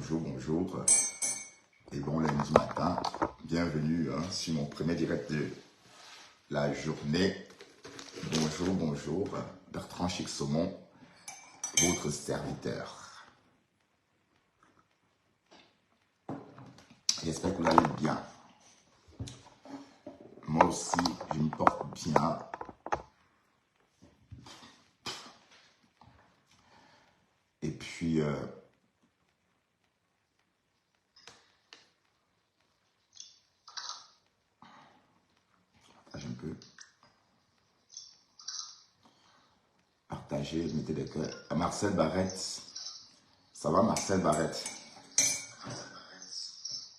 bonjour, bonjour. Et bon lundi matin, bienvenue sur mon premier direct de la journée. Bonjour, bonjour. Bertrand Chic-Saumon, votre serviteur. J'espère que vous allez bien. Moi aussi, je me porte bien. Et puis, je peux partager, mettez des cœurs. Marcel Barrette, ça va Marcel Barrette?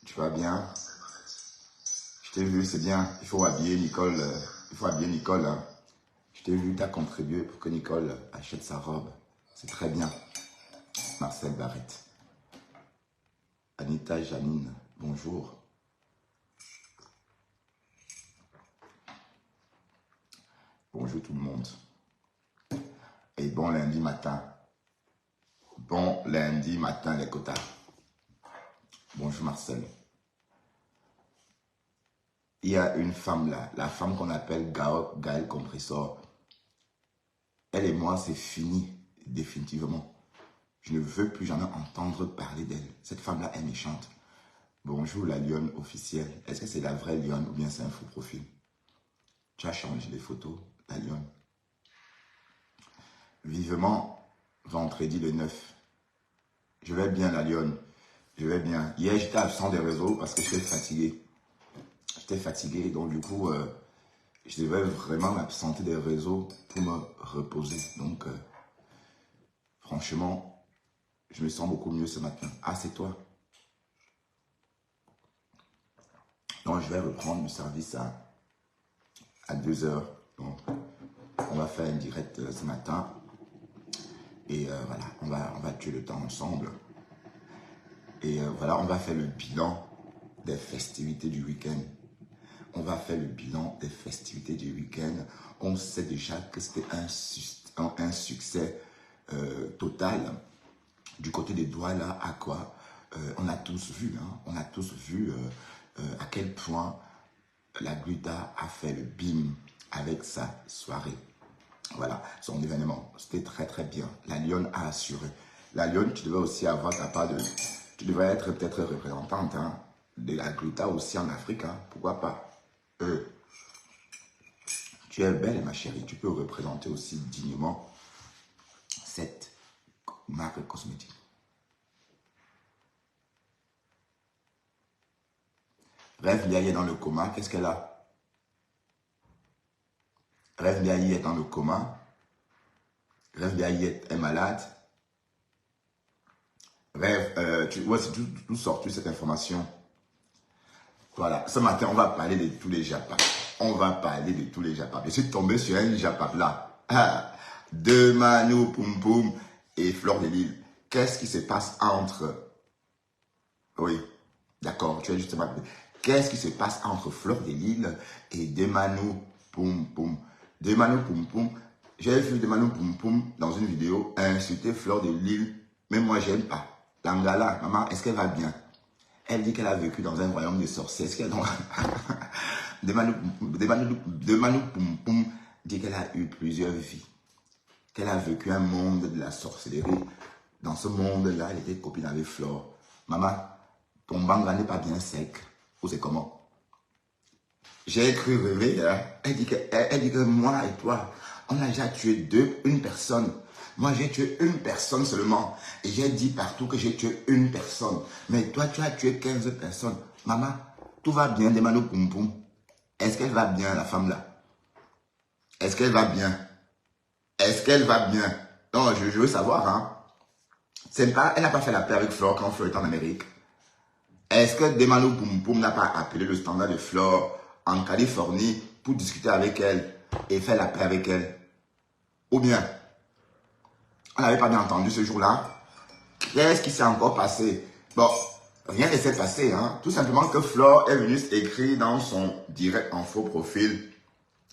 Tu vas bien? Je t'ai vu, c'est bien. Il faut habiller Nicole. Hein. Je t'ai vu, tu as contribué pour que Nicole achète sa robe. C'est très bien. Marcel Barrette. Anita Janine, bonjour. Bonjour tout le monde. Et bon lundi matin. Bon lundi matin les quotas. Bonjour Marcel. Il y a une femme là, la femme qu'on appelle Gaël Compressor. Elle et moi, c'est fini, définitivement. Je ne veux plus jamais entendre parler d'elle. Cette femme-là est méchante. Bonjour la lionne officielle. Est-ce que c'est la vraie lionne ou bien c'est un faux profil? Tu as changé les photos, la lionne. Vivement, vendredi le 9. Je vais bien la lionne. Je vais bien. Hier, j'étais absent des réseaux parce que j'étais fatigué. J'étais fatigué, donc du coup, je devais vraiment m'absenter des réseaux pour me reposer. Donc, franchement, je me sens beaucoup mieux ce matin. Ah, c'est toi? Donc, je vais reprendre le service à 2 h. Donc, on va faire un direct ce matin. Et voilà, on va tuer le temps ensemble. Et voilà, on va faire le bilan des festivités du week-end. On va faire le bilan des festivités du week-end. On sait déjà que c'était un succès total. Du côté des Douala, à quoi on a tous vu, on a tous vu à quel point la Gluta a fait le bim avec sa soirée. Voilà, son événement. C'était très très bien. La Lionne a assuré. La Lionne, tu devais aussi avoir ta part de... Tu devrais être peut-être représentante de la Gluta aussi en Afrique. Pourquoi pas? Tu es belle, ma chérie. Tu peux représenter aussi dignement cette marque cosmétique. Rêve Liaï est dans le coma. Qu'est-ce qu'elle a? Rêve Liaï est dans le coma. Rêve Liaï est malade. Rêve, c'est tout sorti cette information. Voilà, ce matin, on va parler de tous les Japas. On va parler de tous les Japas. Je suis tombé sur un Japa là. De Manu Poum Poum et Fleur de Lille. Qu'est-ce qui se passe entre... Oui, d'accord, tu es justement... Qu'est-ce qui se passe entre Fleur de Lille et De Manu Poum Poum? De Manu Poum Poum, j'ai vu De Manu Poum Poum dans une vidéo insulter Fleur de Lille. Mais moi, j'aime pas. Langala, maman, est-ce qu'elle va bien? Elle dit qu'elle a vécu dans un royaume de sorciers. Est-ce qu'elle De Manu Poum Poum dit qu'elle a eu plusieurs vies. Qu'elle a vécu un monde de la sorcellerie. Dans ce monde-là, elle était copine avec Flore. Maman, ton banga n'est pas bien sec. Ou c'est comment? J'ai cru rêver. Elle dit que moi et toi, on a déjà tué une personne. Moi, j'ai tué une personne seulement. Et j'ai dit partout que j'ai tué une personne. Mais toi, tu as tué 15 personnes. Maman, tout va bien, De Manu Poum Poum. Est-ce qu'elle va bien, la femme-là? Est-ce qu'elle va bien? Est-ce qu'elle va bien? Non, je veux savoir. Elle n'a pas fait la paix avec Flore quand Flore est en Amérique. Est-ce que De Manu Poum Poum n'a pas appelé le standard de Flore en Californie pour discuter avec elle et faire la paix avec elle? Ou bien, on n'avait pas bien entendu ce jour-là. Qu'est-ce qui s'est encore passé? Bon, rien ne s'est passé. Tout simplement que Flore est venue écrire dans son direct en faux profil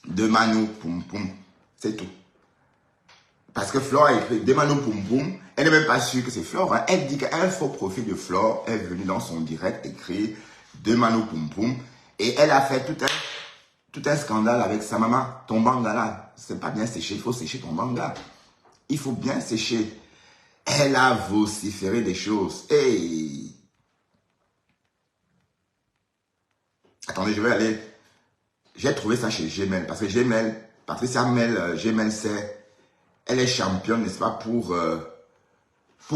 De Manu Poum Poum. C'est tout. Parce que Flore a écrit Demano Poum Poum. Elle n'est même pas sûre que c'est Flore. Hein. Elle dit qu'un faux profil de Flore est venu dans son direct écrire Demano Poum Poum. Et elle a fait tout un scandale avec sa maman. Ton manga là, c'est pas bien séché. Il faut sécher ton manga. Il faut bien sécher. Elle a vociféré des choses. Hey. Attendez, je vais aller. J'ai trouvé ça chez Gmail. Parce que Gmail, Patricia Mel, Gmail, elle est championne, n'est-ce pas, pour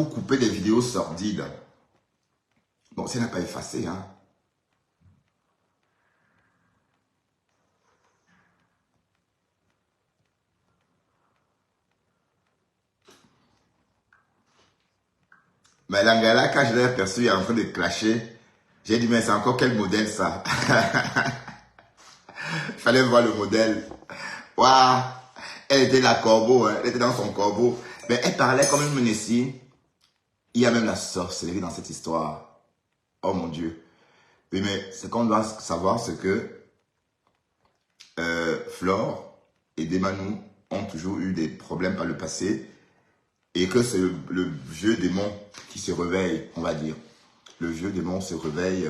couper des vidéos sordides. Bon, ça n'a pas effacé, hein. Mais Langala, quand je l'ai aperçu en train de clasher, j'ai dit, mais c'est encore quel modèle ça? Il fallait voir le modèle. Waouh! Elle était la corbeau, hein. Elle était dans son corbeau. Mais elle parlait comme une Ménessie. Il y a même la sorcellerie dans cette histoire. Oh mon Dieu. Oui, mais ce qu'on doit savoir, c'est que Flore et Demanou ont toujours eu des problèmes par le passé et que c'est le vieux démon qui se réveille, on va dire. Le vieux démon se réveille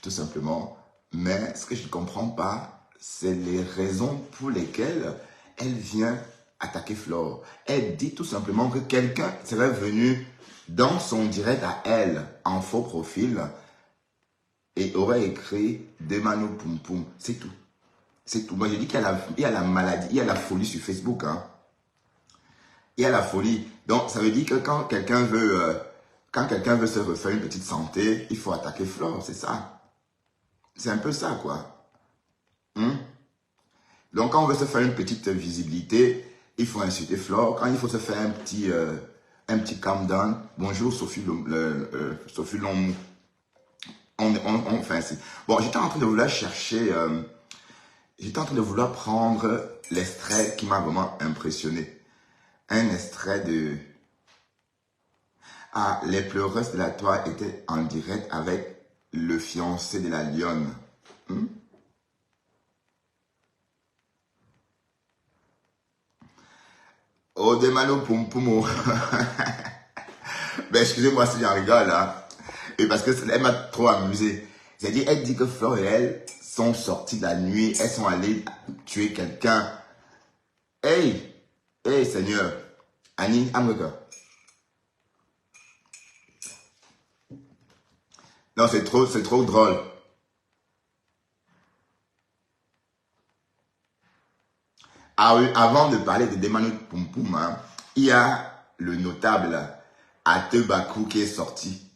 tout simplement. Mais ce que je ne comprends pas, c'est les raisons pour lesquelles elle vient attaquer Flore. Elle dit tout simplement que quelqu'un serait venu dans son direct à elle, en faux profil, et aurait écrit Demano Poum Poum. C'est tout. C'est tout. Moi, j'ai dit qu'il y a la maladie, il y a la folie sur Facebook. Hein. Il y a la folie. Donc, ça veut dire que quand quelqu'un veut se refaire une petite santé, il faut attaquer Flore, c'est ça. C'est un peu ça, quoi. Donc, quand on veut se faire une petite visibilité, il faut insulter Flore. Quand il faut se faire un petit calm down, bonjour Sophie Lomou. Enfin, bon, j'étais en train de vouloir chercher, j'étais en train de vouloir prendre l'extrait qui m'a vraiment impressionné. Un extrait de... Ah, les pleureuses de la toile étaient en direct avec le fiancé de la lionne. Oh, des manos poum poum. Ben, excusez-moi si j'en rigole, hein. Et parce que elle m'a trop amusé. C'est-à-dire, elle dit que Flore et elle sont sorties de la nuit, elles sont allées tuer quelqu'un. Hey, hey, Seigneur. Annie, Amrika. Non, c'est trop drôle. Ah oui, avant de parler de Demano Poum Poum, hein, il y a le notable Atebakou qui est sorti.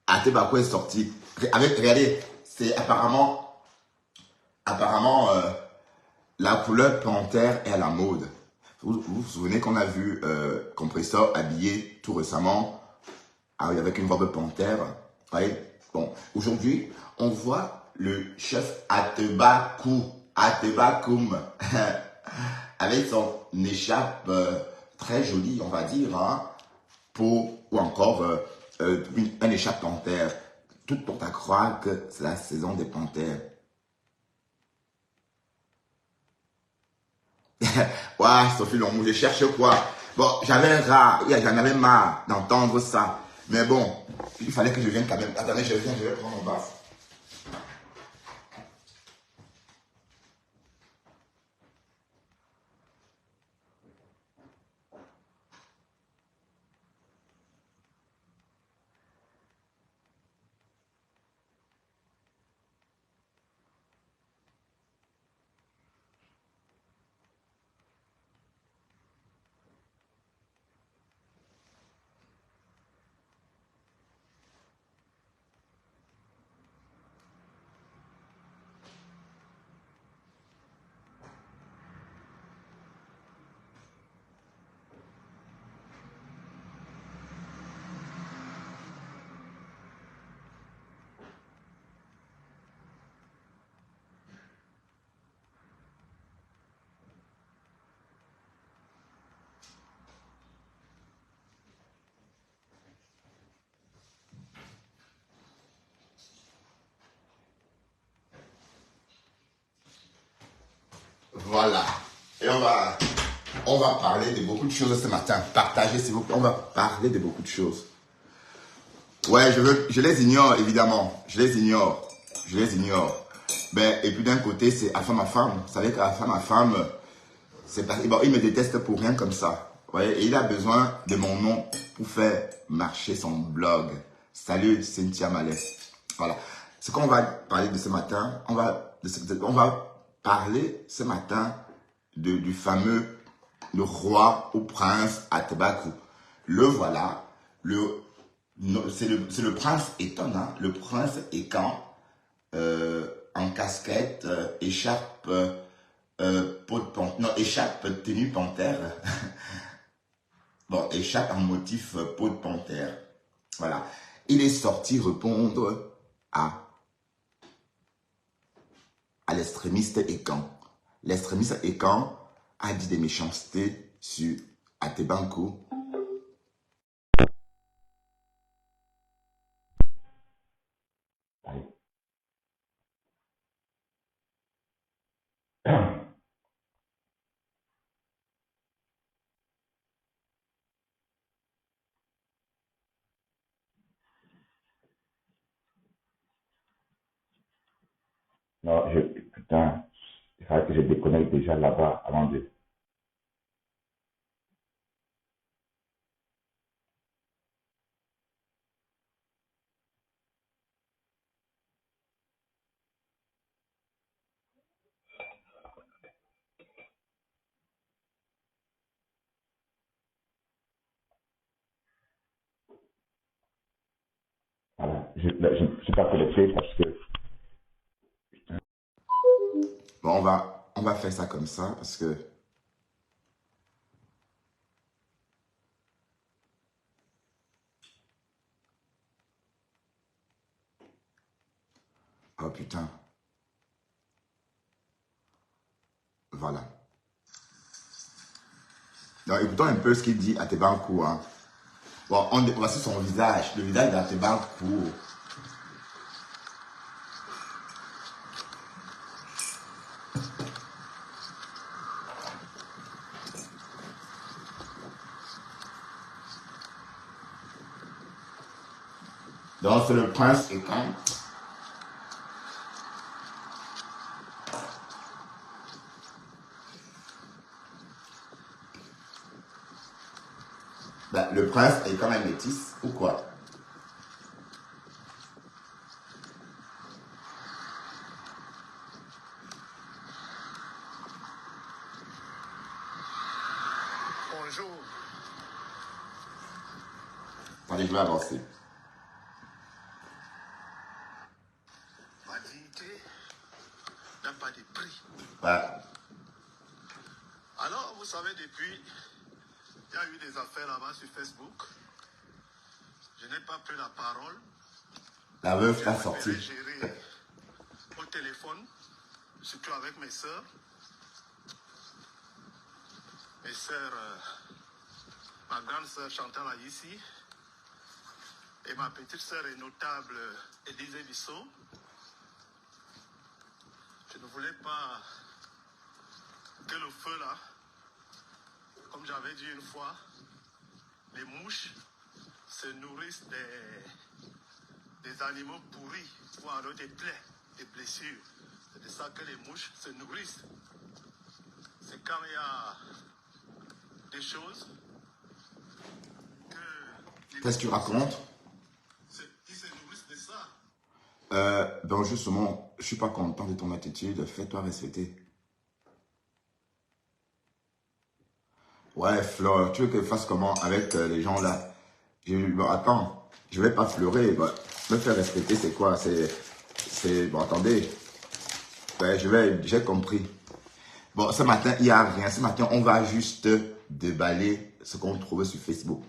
Atebakou est sorti. Regardez, c'est apparemment la couleur panthère est à la mode. Vous souvenez qu'on a vu Compressor habillé tout récemment avec une robe panthère. Ouais. Bon, aujourd'hui, on voit le chef Atebakoum avec son écharpe très jolie, on va dire, hein, ou encore un écharpe panthère. Tout porte à croire que c'est la saison des panthères. Ouais, Sophie Lomou, je cherche quoi? Bon, j'en avais marre d'entendre ça. Mais bon, il fallait que je vienne quand même. Attendez, je vais prendre mon baffe. Voilà. Et on va On va parler de beaucoup de choses ce matin. Partagez s'il vous plaît. On va parler de beaucoup de choses. Ouais, je les ignore évidemment. Je les ignore. Je les ignore. Ben, et puis d'un côté, c'est afin ma femme. Vous savez qu'afin ma femme, c'est parce bon, il me déteste pour rien comme ça. Vous voyez, et il a besoin de mon nom pour faire marcher son blog. Salut Cynthia Mallet. Voilà. Ce qu'on va parler de ce matin, on va parler ce matin du fameux le roi ou prince Atabakou. Le voilà. C'est le prince étonnant. Le prince écan en casquette, écharpe, peau de panthère. Non, écharpe tenue panthère. Bon, écharpe en motif peau de panthère. Voilà. Il est sorti répondre à l'extrémiste écan. L'extrémiste écan a dit des méchancetés sur Atabakou. Non, putain, il fallait que je déconnecte déjà là-bas avant de... Voilà, je ne suis pas connecté parce que... Bon, on va faire ça comme ça parce que... Oh putain. Voilà. Donc, écoutons un peu ce qu'il dit à Atabakou. Hein. Bon, voici son visage, le visage d'Atabakou. Donc, c'est le prince écan. Ben, le prince est quand même métis. Pourquoi? Bonjour. Attendez, je vais avancer. Ma dignité n'a pas de prix. Voilà. Alors, vous savez, depuis, il y a eu des affaires là-bas sur Facebook. Je n'ai pas pris la parole. La veuve l'a sorti. J'ai géré au téléphone, surtout avec mes sœurs. Mes sœurs, ma grande sœur Chantal ici, et ma petite sœur est notable Élise Bissot. Je ne voulais pas que le feu là, comme j'avais dit une fois, les mouches se nourrissent des animaux pourris ou alors des plaies, des blessures. C'est de ça que les mouches se nourrissent. C'est quand il y a des choses que... Qu'est-ce que tu racontes? Qui se nourrissent de ça. Ben justement, je suis pas content de ton attitude. Fais-toi respecter. Ouais, Flore, tu veux que je fasse comment avec les gens là? Bon, attends, je vais pas pleurer. Bon, me faire respecter, c'est quoi? Bon, attendez. Ben, j'ai compris. Bon, ce matin, il n'y a rien. Ce matin, on va juste déballer ce qu'on trouve sur Facebook.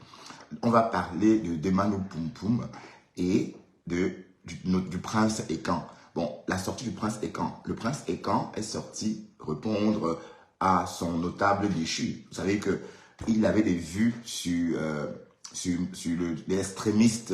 On va parler de Demano Poum Poum et du prince écan. Bon, la sortie du prince écan. Le prince écan est sorti répondre à son notable déchu. Vous savez qu'il avait des vues sur l'extrémiste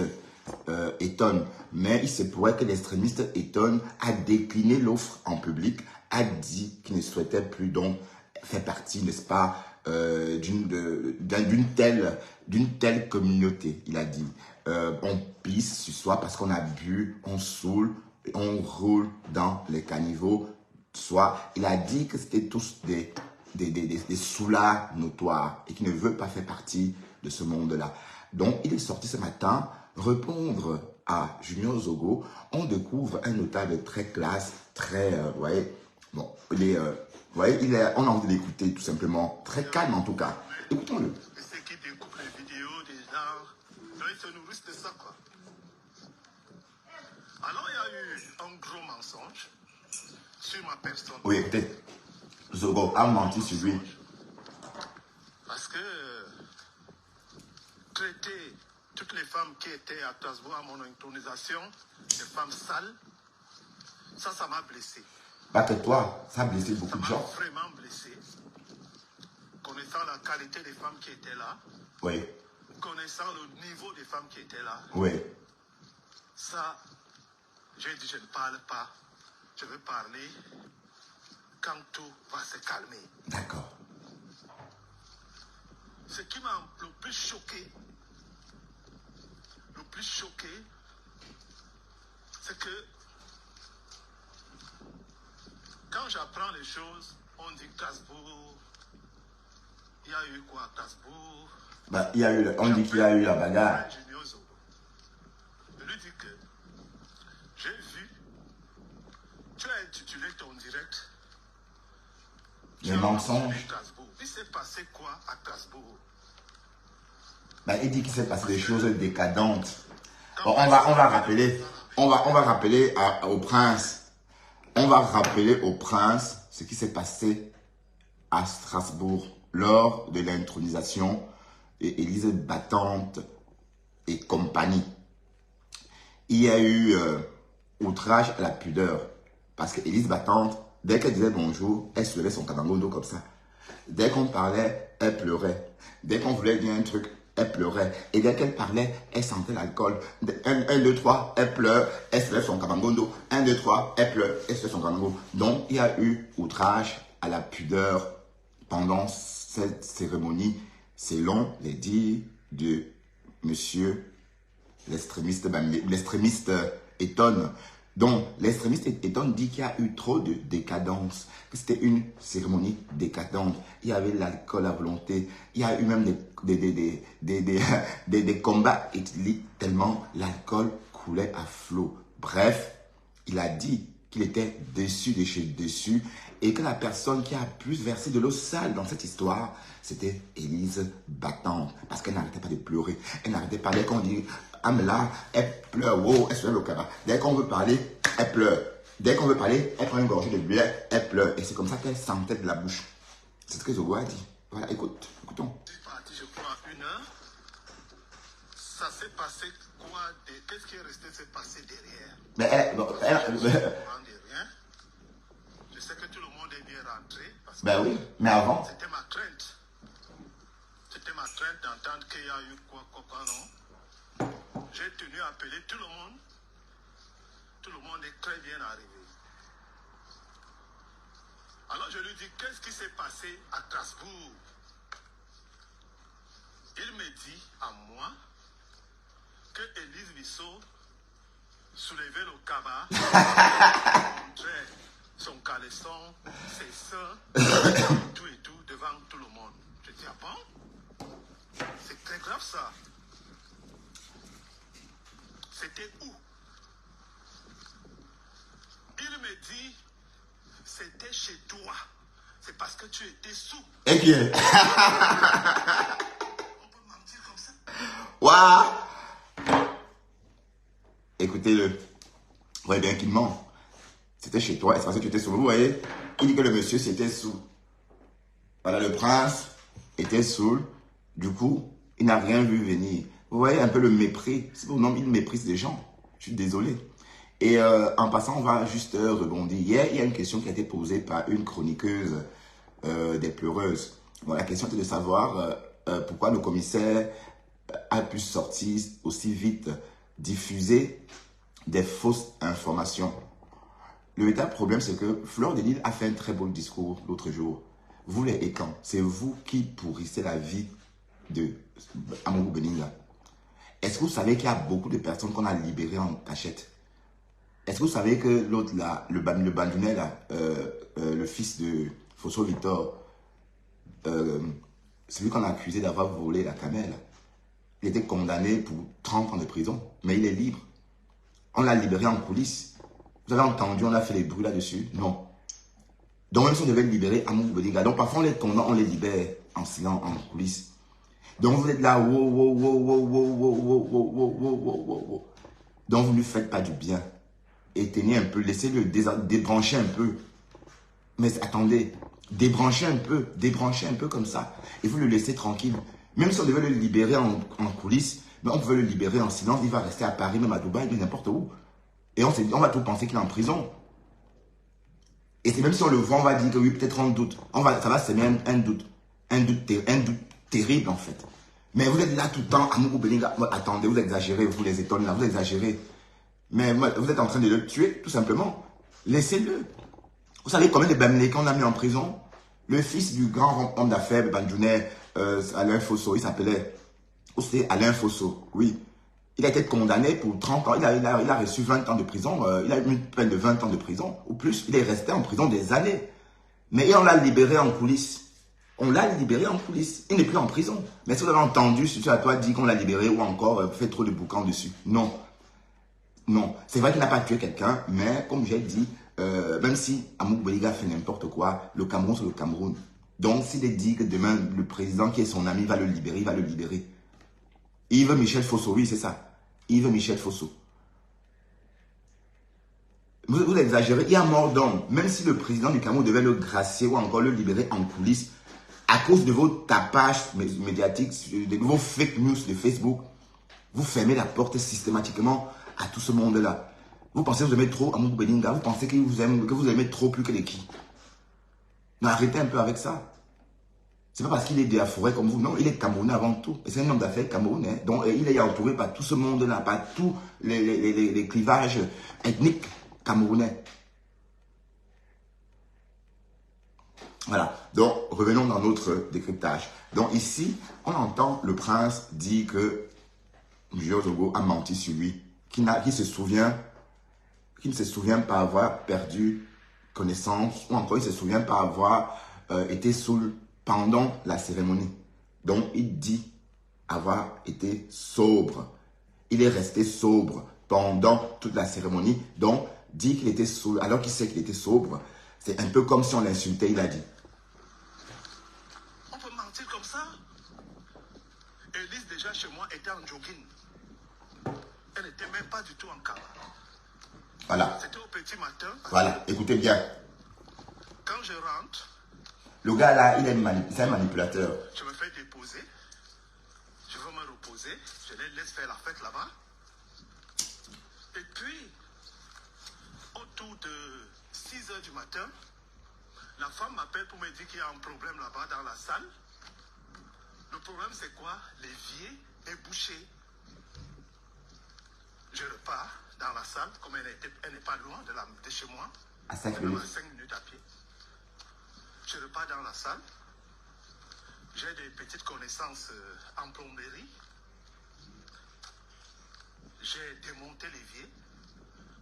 Eton. Mais il se pourrait que l'extrémiste Eton a décliné l'offre en public, a dit qu'il ne souhaitait plus donc fait partie, n'est-ce pas, d'une telle communauté. Il a dit, on pisse sur soi parce qu'on a bu, on saoule, on roule dans les caniveaux. Soit, il a dit que c'était tous des soulards notoires et qui ne veulent pas faire partie de ce monde-là. Donc, il est sorti ce matin répondre à Junior Zogo. On découvre un notable très classe, très, vous voyez, bon, il est, vous voyez, on a envie de l'écouter tout simplement, très calme en tout cas. Écoutons-le. Ceux qui découpent les vidéos des gens, ils se nourrissent de ça, quoi. Alors, il y a eu un gros mensonge sur ma personne. Oui, écoutez, Zogo a menti sur lui. Parce que traiter toutes les femmes qui étaient à Strasbourg à mon intronisation, des femmes sales, ça m'a blessé. Pas que toi, ça a blessé beaucoup de gens. Ça m'a vraiment blessé. Connaissant la qualité des femmes qui étaient là, Oui, connaissant le niveau des femmes qui étaient là, oui. ça, j'ai dit je ne parle pas. Je veux parler quand tout va se calmer. D'accord. Ce qui m'a le plus choqué, c'est que quand j'apprends les choses, on dit Strasbourg, il y a eu quoi à Strasbourg? Bah, on dit qu'il y a eu la bagarre. Je lui dis que j'ai vu, tu as intitulé ton direct Les mensonges. Il s'est passé quoi à Strasbourg? Bah, il dit qu'il s'est passé des choses décadentes. Bon, on va rappeler au prince. On va rappeler au prince ce qui s'est passé à Strasbourg lors de l'intronisation d'Élise Battante et compagnie. Il y a eu outrage à la pudeur parce qu'Élise Battante, dès qu'elle disait bonjour, elle se levait son cabangondo comme ça. Dès qu'on parlait, elle pleurait. Dès qu'on voulait dire un truc, elle pleurait. Et dès qu'elle parlait, elle sentait l'alcool. 1, 2, 3, elle pleure, elle se lève son cabangondo. 1, 2, 3, elle pleure, elle se lève son cabangondo. Donc, il y a eu outrage à la pudeur pendant cette cérémonie, selon les dires de monsieur l'extrémiste Eton. Donc, l'extrémiste Eton dit qu'il y a eu trop de décadence, que c'était une cérémonie décadente. Il y avait l'alcool à volonté, il y a eu même des combats éthyliques tellement l'alcool coulait à flot. Bref, il a dit qu'il était déçu de chez déçu et que la personne qui a plus versé de l'eau sale dans cette histoire, c'était Élise Battante. Parce qu'elle n'arrêtait pas de pleurer. Elle n'arrêtait pas, dès qu'on dit Amela, elle pleure, wow, elle se lève au cabas. Dès qu'on veut parler, elle pleure. Dès qu'on veut parler, elle prend une gorgée de bière, elle pleure. Et c'est comme ça qu'elle sentait de la bouche. C'est ce que Zogo a dit. Voilà, écoutons. Je suis parti, je crois, à 1 heure. Ça s'est passé quoi? Qu'est-ce qui est resté se passer derrière? Mais je sais que tout le monde est bien rentré. Parce que ben oui, mais avant. c'était ma crainte. C'était ma crainte d'entendre qu'il y a eu quoi, non? J'ai tenu à appeler tout le monde. Tout le monde est très bien arrivé. Alors je lui dis, qu'est-ce qui s'est passé à Strasbourg? Il me dit à moi que Élise Bissot soulevait le cabas, montrait son caleçon, ses seins, tout et tout devant tout le monde. Je dis, ah bon? C'est très grave ça. C'était où? Il me dit, c'était chez toi. C'est parce que tu étais sous. Et qui est? On peut mentir comme ça. Waouh! Écoutez-le. Vous voyez bien qu'il ment. C'était chez toi. C'est parce que tu étais sous. Vous voyez? Il dit que le monsieur c'était sous. Voilà, le prince était sous. Du coup, il n'a rien vu venir. Vous voyez un peu le mépris. C'est pour nom, il méprise des gens. Je suis désolé. Et en passant, on va juste rebondir. Hier, il y a une question qui a été posée par une chroniqueuse des pleureuses. Bon, la question était de savoir pourquoi le commissaire a pu sortir aussi vite, diffuser des fausses informations. Le véritable problème, c'est que Fleur de Lille a fait un très beau discours l'autre jour. vous les Ekans, c'est vous qui pourrissez la vie de Amourou Beninga. Est-ce que vous savez qu'il y a beaucoup de personnes qu'on a libérées en cachette? Est-ce que vous savez que l'autre là, le Bandunais là, le fils de Fosso Victor, celui qu'on a accusé d'avoir volé la camelle, il était condamné pour 30 ans de prison, mais il est libre. On l'a libéré en coulisses. Vous avez entendu, on a fait les bruits là-dessus? Non. Donc même si on devait libérer Amourou Beninga, donc parfois on les condamne, on les libère en silence, en coulisses. Donc vous êtes là, wow, wow, wow, wow, wow, wow, wow, wow, wow, wow, wow, wow. Donc vous ne lui faites pas du bien. Éteignez un peu, laissez-le débrancher un peu. Mais attendez, débranchez un peu comme ça. Et vous le laissez tranquille. Même si on devait le libérer en coulisses, mais on pouvait le libérer en silence, il va rester à Paris, même à Dubaï, n'importe où. Et on va tout penser qu'il est en prison. Et c'est même si on le voit, on va dire que oui, peut-être on doute. Ça va semer un doute. Un doute terrible en fait. Mais vous êtes là tout le temps, Amourou Beninga. Attendez, vous exagérez, vous les étonnez là, vous exagérez. Mais vous êtes en train de le tuer, tout simplement. Laissez-le. Vous savez combien de Bamileke on a mis en prison? Le fils du grand homme d'affaires, Bandunais, Alain Fosso, il s'appelait. C'est Alain Fosso, oui. Il a été condamné pour 30 ans. Il a reçu 20 ans de prison. Il a eu une peine de 20 ans de prison ou plus. Il est resté en prison des années. Mais on l'a libéré en coulisses. On l'a libéré en coulisses. Il n'est plus en prison. Mais si vous avez entendu, si tu as toi dit qu'on l'a libéré ou encore fait trop de boucans dessus. Non. Non. C'est vrai qu'il n'a pas tué quelqu'un, mais comme j'ai dit, même si Amourou Beninga fait n'importe quoi, le Cameroun, c'est le Cameroun. Donc, s'il est dit que demain, le président qui est son ami va le libérer, il va le libérer. Yves Michel Fosso, oui, c'est ça. Yves Michel Fosso. Vous exagérez, il y a mort d'homme. Même si le président du Cameroun devait le gracier ou encore le libérer en coulisses, à cause de vos tapages médiatiques, de vos fake news de Facebook, vous fermez la porte systématiquement à tout ce monde-là. Vous pensez que vous aimez trop Amourou Beninga, vous pensez que vous aimez trop plus que les qui. Mais arrêtez un peu avec ça. C'est pas parce qu'il est de la forêt comme vous, non, il est Camerounais avant tout. Et c'est un homme d'affaires camerounais. Donc il est entouré par tout ce monde-là, par tous les clivages ethniques camerounais. Voilà. Donc revenons dans notre décryptage. Donc ici, on entend le prince dire que Julio Zogo a menti sur lui, qui ne se souvient pas avoir perdu connaissance, ou encore il ne se souvient pas avoir été saoul pendant la cérémonie. Donc il dit avoir été sobre. Il est resté sobre pendant toute la cérémonie. Donc dit qu'il était saoul alors qu'il sait qu'il était sobre. C'est un peu comme si on l'insultait, il a dit. On peut mentir comme ça? Élise déjà chez moi était en jogging. Elle n'était même pas du tout en cabane. Voilà. C'était au petit matin. Voilà, écoutez bien. Quand je rentre, le gars là, c'est un manipulateur. je me fais déposer. Je veux me reposer. Je les laisse faire la fête là-bas. Et puis, autour de 6 h du matin, la femme m'appelle pour me dire qu'il y a un problème là-bas dans la salle. Le problème, c'est quoi? L'évier est bouché. Je repars dans la salle, comme elle n'est pas loin de chez moi. À 5 minutes. À 5 minutes à pied. Je repars dans la salle. J'ai des petites connaissances en plomberie. J'ai démonté l'évier.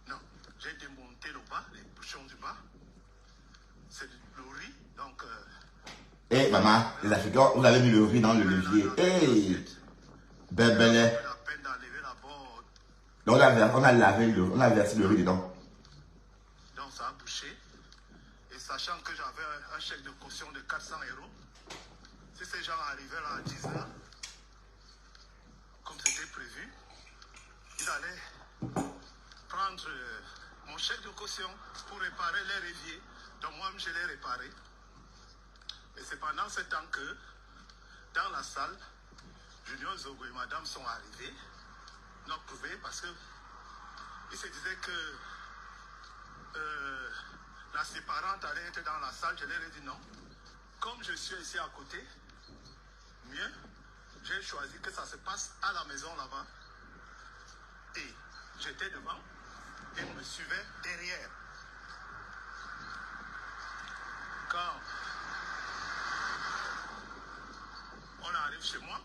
Non, j'ai démonté le bas, les bouchons du bas. C'est le riz, donc... Eh maman, les Africains, vous avez mis le riz dans le levier. Eh, bébé. Donc on a versé le riz dedans. Donc ça a bouché. Et sachant que j'avais un chèque de caution de 400 €, si ces gens arrivaient là à 10 h, comme c'était prévu, ils allaient prendre mon chèque de caution pour réparer les éviers. Donc moi-même, je l'ai réparé. Et c'est pendant ce temps que, dans la salle, Julio Zogo et madame sont arrivés, n'ont prouvé, parce qu'ils se disaient que la séparante allait être dans la salle. Je leur ai dit non. Comme je suis ici à côté, mieux, j'ai choisi que ça se passe à la maison là-bas. Et j'étais devant et on me suivait derrière. Quand arrivent chez moi.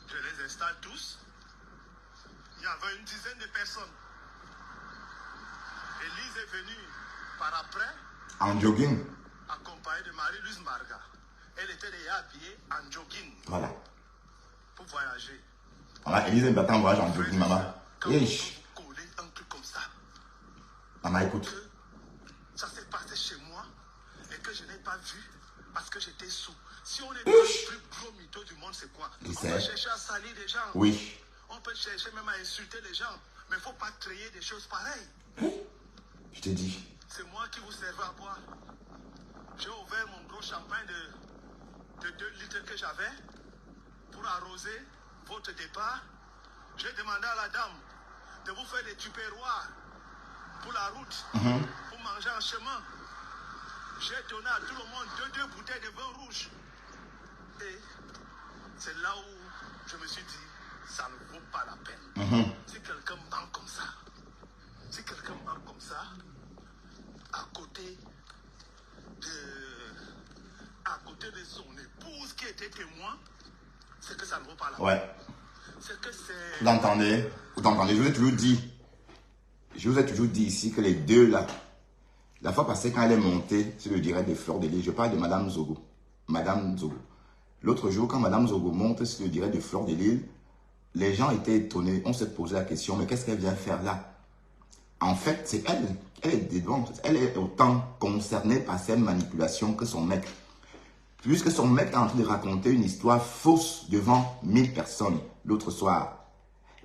Je les installe tous. Il y avait une dizaine de personnes. Élise est venue par après. En jogging. Accompagnée de Marie-Louise Marga. Elle était déjà habillée en jogging. Voilà. Pour voyager. Voilà, Élise est en voyage en jogging, maman. Yeesh. Coller un truc comme ça. Maman, écoute. Que ça s'est passé chez moi et que je n'ai pas vu parce que j'étais sous. Si on est dans le plus gros mytho du monde, c'est quoi? On peut chercher à salir les gens. Oui. On peut chercher même à insulter les gens. Mais il ne faut pas créer des choses pareilles. Je t'ai dit. C'est moi qui vous servais à boire. J'ai ouvert mon gros champagne de 2 litres que j'avais pour arroser votre départ. J'ai demandé à la dame de vous faire des tupperwares pour la route, pour manger en chemin. J'ai donné à tout le monde deux bouteilles de vin rouge. Et c'est là où je me suis dit, ça ne vaut pas la peine. Si quelqu'un ment comme ça, à côté de son épouse qui était témoin, c'est que ça ne vaut pas la peine. Ouais. C'est que c'est... Vous entendez? Je vous ai toujours dit ici que les deux là, la fois passée quand elle est montée sur le direct des Fleurs de Lys, je parle de Madame Zogo. Madame Zogo. L'autre jour, quand Madame Zogo monte sur le direct des Fleurs de Lys, les gens étaient étonnés. On se posait la question, mais qu'est-ce qu'elle vient faire là? En fait, c'est elle. Elle est autant concernée par cette manipulation que son mec. Puisque son mec est en train de raconter une histoire fausse devant 1000 personnes l'autre soir.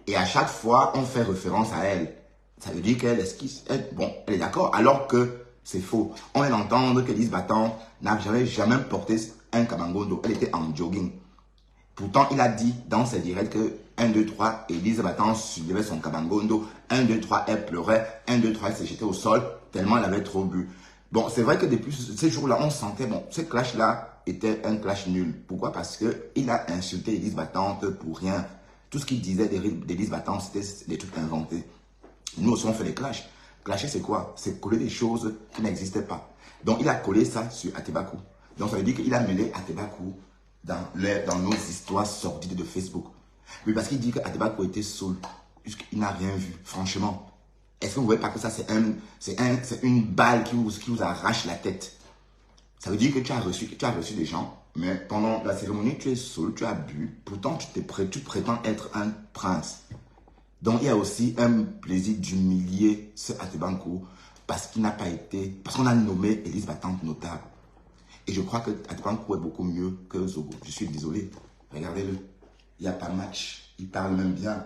Et à chaque fois, on fait référence à elle. Ça veut dire qu'elle esquisse. Elle est d'accord, alors que c'est faux. On vient d'entendre qu'Élise Battant n'avait jamais porté un kabangondo. Elle était en jogging. Pourtant, il a dit dans ses directs que 1, 2, 3, Élise Battant suivait son kabangondo. 1, 2, 3, elle pleurait. 1, 2, 3, elle s'est jetée au sol tellement elle avait trop bu. Bon, c'est vrai que depuis ces jours-là, on sentait, bon, ce clash-là était un clash nul. Pourquoi? Parce qu'il a insulté Élise Battante pour rien. Tout ce qu'il disait d'Élise Battante, c'était des trucs inventés. Nous aussi, on fait des clashs. Clasher, c'est quoi? C'est coller des choses qui n'existaient pas. Donc, il a collé ça sur Atebakou. Donc, ça veut dire qu'il a mêlé Atebakou dans nos histoires sordides de Facebook. Oui, parce qu'il dit qu'Atebakou était saoul. Il n'a rien vu, franchement. Est-ce que vous ne voyez pas que ça, c'est une balle qui vous arrache la tête? Ça veut dire que tu as reçu des gens, mais pendant la cérémonie, tu es saoul, tu as bu. Pourtant, tu prétends être un prince. Donc, il y a aussi un plaisir d'humilier ce Atebakou parce qu'il n'a pas été... Parce qu'on a nommé Élise Battante notable. Et je crois que Atebakou est beaucoup mieux que Zogo. Je suis désolé. Regardez-le. Il n'y a pas match. Il parle même bien.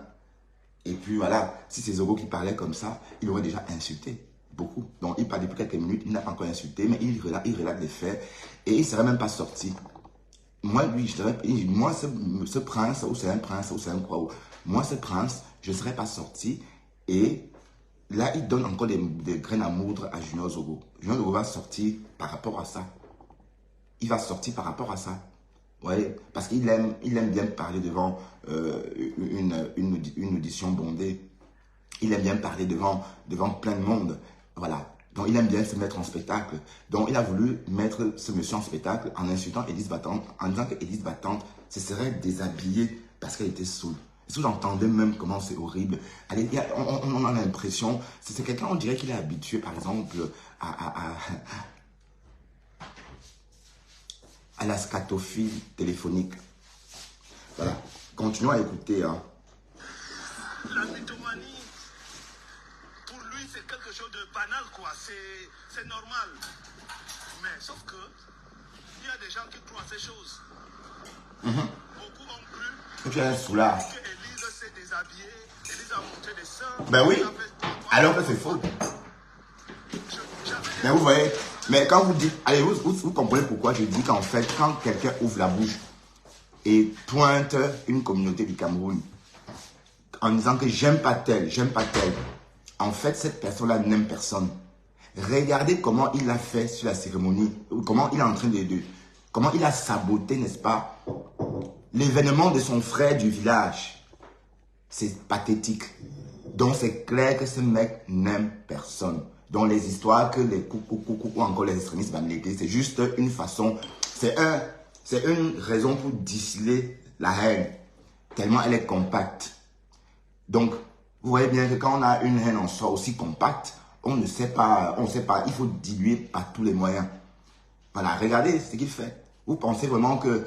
Et puis voilà, si c'est Zogo qui parlait comme ça, il aurait déjà insulté beaucoup. Donc il parle depuis quelques minutes, il n'a pas encore insulté, mais il relate les faits et il ne serait même pas sorti. Moi, lui, je dirais, moi, ce prince, ou c'est un prince, ou c'est un quoi, moi, ce prince, je ne serais pas sorti. Et là, il donne encore des graines à moudre à Junior Zogo. Junior Zogo va sortir par rapport à ça. Il va sortir par rapport à ça. Ouais, parce qu'il aime bien parler devant une audition bondée. Il aime bien parler devant plein de monde. Voilà. Donc, il aime bien se mettre en spectacle. Donc, il a voulu mettre ce monsieur en spectacle en insultant Élise Battante, en disant que Élise Battante se serait déshabillée parce qu'elle était saoule. Est-ce que vous entendez même comment c'est horrible? Allez, on a l'impression, c'est quelqu'un, on dirait qu'il est habitué, par exemple, à la scatophilie téléphonique. Voilà. Continuons à écouter. Hein. La mythomanie, pour lui, c'est quelque chose de banal, quoi. C'est normal. Mais sauf que, il y a des gens qui croient ces choses. Beaucoup ont cru tu es un soulard. que Élise s'est déshabillée, Élise a monté des seins. Ben oui, alors que c'est faux. Mais vous voyez, mais quand vous dites, allez, vous comprenez pourquoi je dis qu'en fait, quand quelqu'un ouvre la bouche et pointe une communauté du Cameroun en disant que j'aime pas tel, en fait, cette personne-là n'aime personne. Regardez comment il a fait sur la cérémonie, comment il est en train comment il a saboté, n'est-ce pas, l'événement de son frère du village. C'est pathétique. Donc, c'est clair que ce mec n'aime personne. Donc, les histoires que les coucou ou encore les extrémistes bamlégués, c'est juste une façon, c'est C'est une raison pour distiller la haine, tellement elle est compacte. Donc, vous voyez bien que quand on a une haine en soi aussi compacte, on ne sait pas, il faut diluer par tous les moyens. Voilà, regardez ce qu'il fait. Vous pensez vraiment que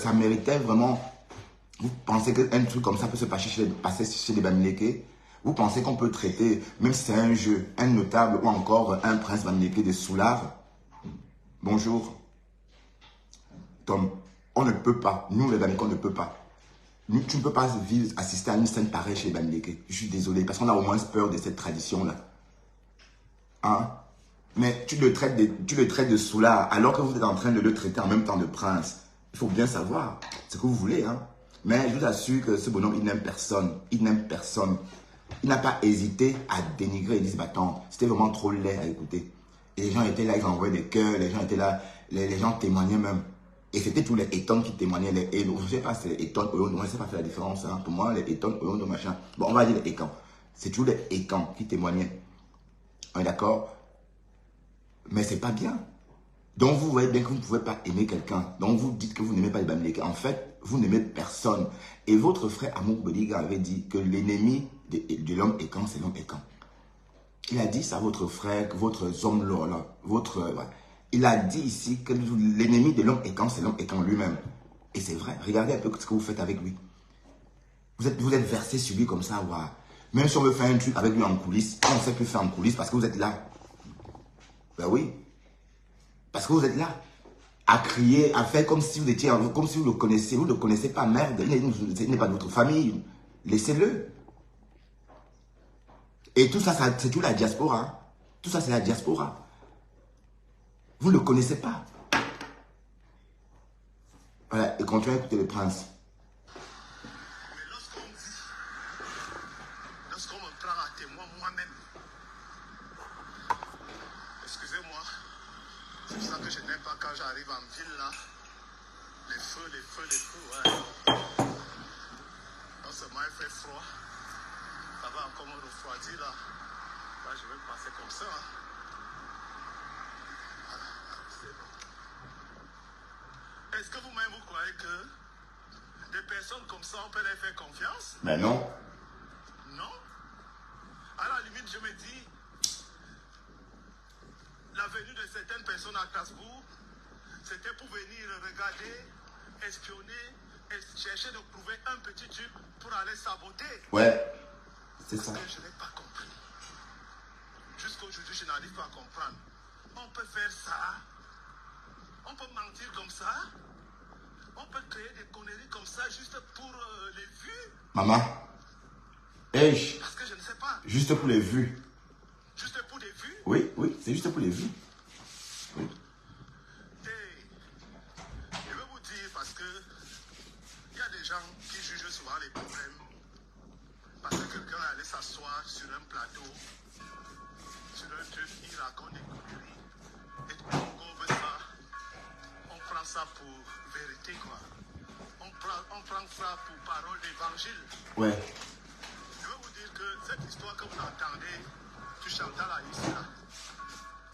ça méritait vraiment... Vous pensez qu'un truc comme ça peut se passer chez les Bamileke? Vous pensez qu'on peut traiter, même si c'est un jeu, un notable ou encore un prince Bamileke de Soulard? Bonjour. Tom, on ne peut pas. Nous, les Bamileke, on ne peut pas. Nous, tu ne peux pas vivre, assister à une scène pareille chez les Bamileke. Je suis désolé, parce qu'on a au moins peur de cette tradition-là. Hein? Mais tu le traites de Soulard, alors que vous êtes en train de le traiter en même temps de prince. Il faut bien savoir ce que vous voulez. Hein? Mais je vous assure que ce bonhomme, il n'aime personne. Il n'aime personne. Il n'a pas hésité à dénigrer. Il dit, bah, attends, c'était vraiment trop laid à écouter. Et les gens étaient là, ils envoyaient des cœurs, les gens étaient là, les gens témoignaient même. Et c'était tous les étons qui témoignaient. Je ne sais pas si c'est les étons, on ne sait pas faire la différence. Hein. Pour moi, les étons, machin. Bon, on va dire les étons. C'est tous les étons qui témoignaient. On est d'accord? Mais c'est pas bien. Donc vous voyez bien que vous ne pouvez pas aimer quelqu'un. Donc vous dites que vous n'aimez pas les Bamileke. En fait, vous n'aimez personne. Et votre frère Amour Bodiga avait dit que l'ennemi de l'homme écan, c'est l'homme écan. Il a dit ça à votre frère, votre homme là, il a dit ici que l'ennemi de l'homme écan, c'est l'homme écan lui-même. Et c'est vrai. Regardez un peu ce que vous faites avec lui. Vous êtes versé sur lui comme ça. Wow. Même si on veut faire un truc avec lui en coulisses, on ne sait plus faire en coulisses parce que vous êtes là. Ben oui. Parce que vous êtes là, à crier, à faire comme si vous étiez, comme si vous le connaissez. Vous ne le connaissez pas, merde. Il n'est pas de votre famille. Laissez-le. Et tout ça, c'est tout la diaspora. Tout ça, c'est la diaspora. Vous ne le connaissez pas. Voilà, et continuez à écouter le prince. Mais lorsqu'on me prend à témoin moi-même, excusez-moi, c'est ça que je n'aime pas quand j'arrive en ville là. Les feux, ouais. Non seulement il fait froid, ça va encore me refroidir là. Là, je vais passer comme ça. Hein. Voilà, c'est bon. Est-ce que vous-même vous croyez que des personnes comme ça, on peut les faire confiance? Mais non. Non. À la limite, je me dis, la venue de certaines personnes à Strasbourg, c'était pour venir regarder, espionner, et chercher de trouver un petit truc pour aller saboter. Ouais, c'est ça. Parce que je n'ai pas compris. Jusqu'aujourd'hui, je n'arrive pas à comprendre. On peut faire ça. On peut mentir comme ça. On peut créer des conneries comme ça juste pour les vues. Maman. Hey, Parce que je ne sais pas. juste pour les vues. Juste pour des vues. Oui, c'est juste pour les vues. Oui. Et je vais vous dire parce que il y a des gens qui jugent souvent les problèmes. Parce que quelqu'un est allé s'asseoir sur un plateau, sur un truc, il raconte des conneries. Et tout le monde veut ça. On prend ça pour vérité, quoi. On prend ça pour parole d'évangile. Ouais. Je veux vous dire que cette histoire que vous entendez du Chantal Aïssi, là,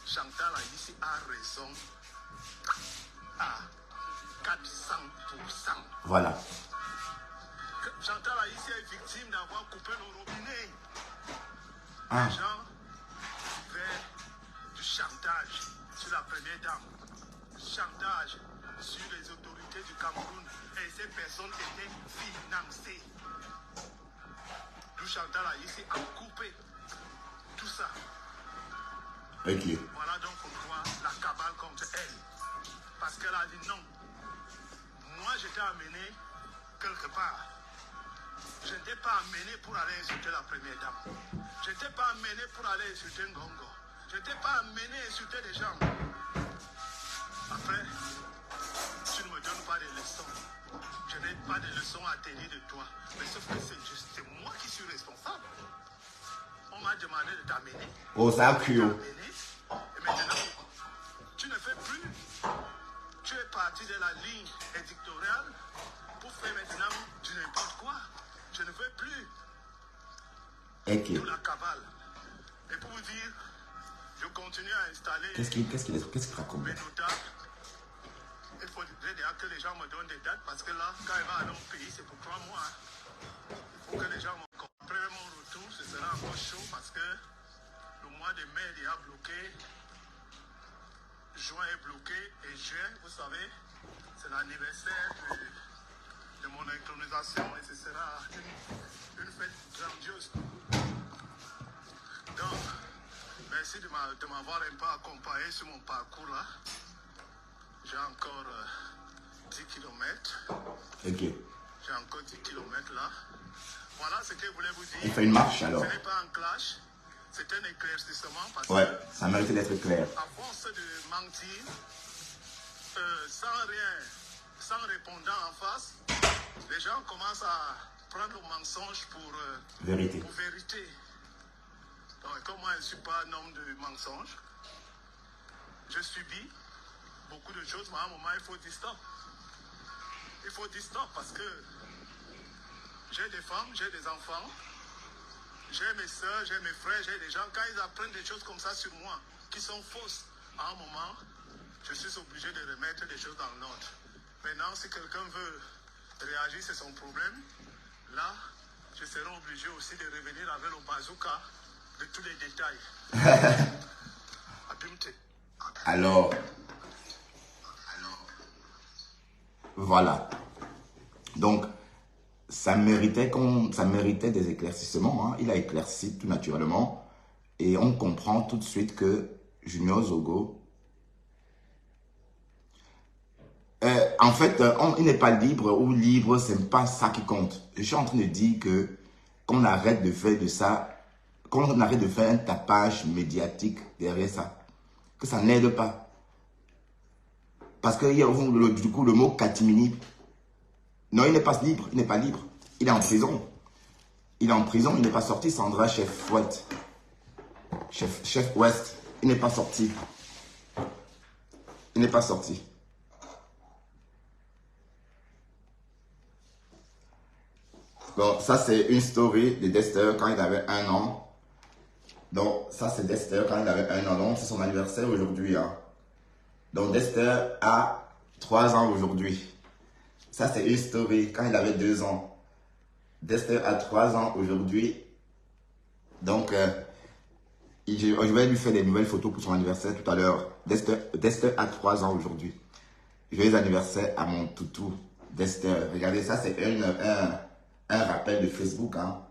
Chantal Aïssi a raison à 400%. Voilà. Chantal Aïssi est victime d'avoir coupé nos robinets. Ah. Les gens faisaient du chantage sur la première dame, chantage sur les autorités du Cameroun, et ces personnes étaient financées. D'où Chantal Aïssi a coupé tout ça. Ok. Voilà donc pourquoi la cabale contre elle. Parce qu'elle a dit non. Moi, j'étais amené quelque part. Je n'étais pas amené pour aller insulter la première dame. Je n'étais pas amené pour aller insulter Ngongo. Je n'étais pas amené à insulter des gens. Après, tu ne me donnes pas de leçons. Je n'ai pas de leçons à tenir de toi. Mais sauf que c'est moi qui suis responsable. On m'a demandé de t'amener. Oh, ça a cru. Et maintenant, tu ne fais plus. Tu es parti de la ligne éditoriale pour faire maintenant du n'importe quoi. Je ne veux plus. Ok. D'où la cabale. Et pour vous dire, je continue à installer Qu'est-ce qu'il raconte? mes notables. Il faudrait déjà que les gens me donnent des dates, parce que là, quand elle va aller au pays, c'est pour 3 mois. Hein. Il faut que les gens me comprennent. Après mon retour, ce sera encore chaud parce que le mois de mai est déjà bloqué. Juin est bloqué et juin, vous savez, c'est l'anniversaire de mon intronisation et ce sera une fête grandiose. Donc, merci de m'avoir un peu accompagné sur mon parcours là. J'ai encore 10 km. Ok. J'ai encore 10 km là. Voilà ce que je voulais vous dire. Il fait une marche alors. Ce n'est pas un clash, c'est un éclaircissement parce Ouais, que ça mérite d'être clair. à force de mentir, sans répondant en face, les gens commencent à prendre le mensonge pour Vérité. Donc, comme moi, je ne suis pas un homme de mensonge, je subis beaucoup de choses, mais à un moment, il faut dire stop. Il faut dire stop parce que j'ai des femmes, j'ai des enfants, j'ai mes soeurs, j'ai mes frères, j'ai des gens. Quand ils apprennent des choses comme ça sur moi, qui sont fausses, à un moment, je suis obligé de remettre les choses dans l'ordre. Maintenant, si quelqu'un veut réagir, c'est son problème. Là, je serai obligé aussi de revenir avec le bazooka de tous les détails. Alors, voilà. Donc, ça méritait des éclaircissements. Hein. Il a éclairci tout naturellement. Et on comprend tout de suite que Junior Zogo, en fait, il n'est pas libre ou libre, c'est pas ça qui compte. Je suis en train de dire que qu'on arrête de faire de ça, qu'on arrête de faire un tapage médiatique derrière ça. Que ça n'aide pas. Parce que du coup, le mot catimini, non, il n'est pas libre, il n'est pas libre. Il est en prison. Il est en prison, il n'est pas sorti. Sandra Chef West. Chef West, il n'est pas sorti. Il n'est pas sorti. Bon, ça c'est une story de Dexter quand il avait 1 an. Donc, ça c'est Dexter quand il avait 1 an. Donc, c'est son anniversaire aujourd'hui. Hein. Donc, Dexter a 3 ans aujourd'hui. Ça c'est une story quand il avait 2 ans. Dexter a 3 ans aujourd'hui. Donc, je vais lui faire des nouvelles photos pour son anniversaire tout à l'heure. Dexter a 3 ans aujourd'hui. Joyeux anniversaire à mon toutou Dexter. Regardez, ça c'est un rappel de Facebook. Hein.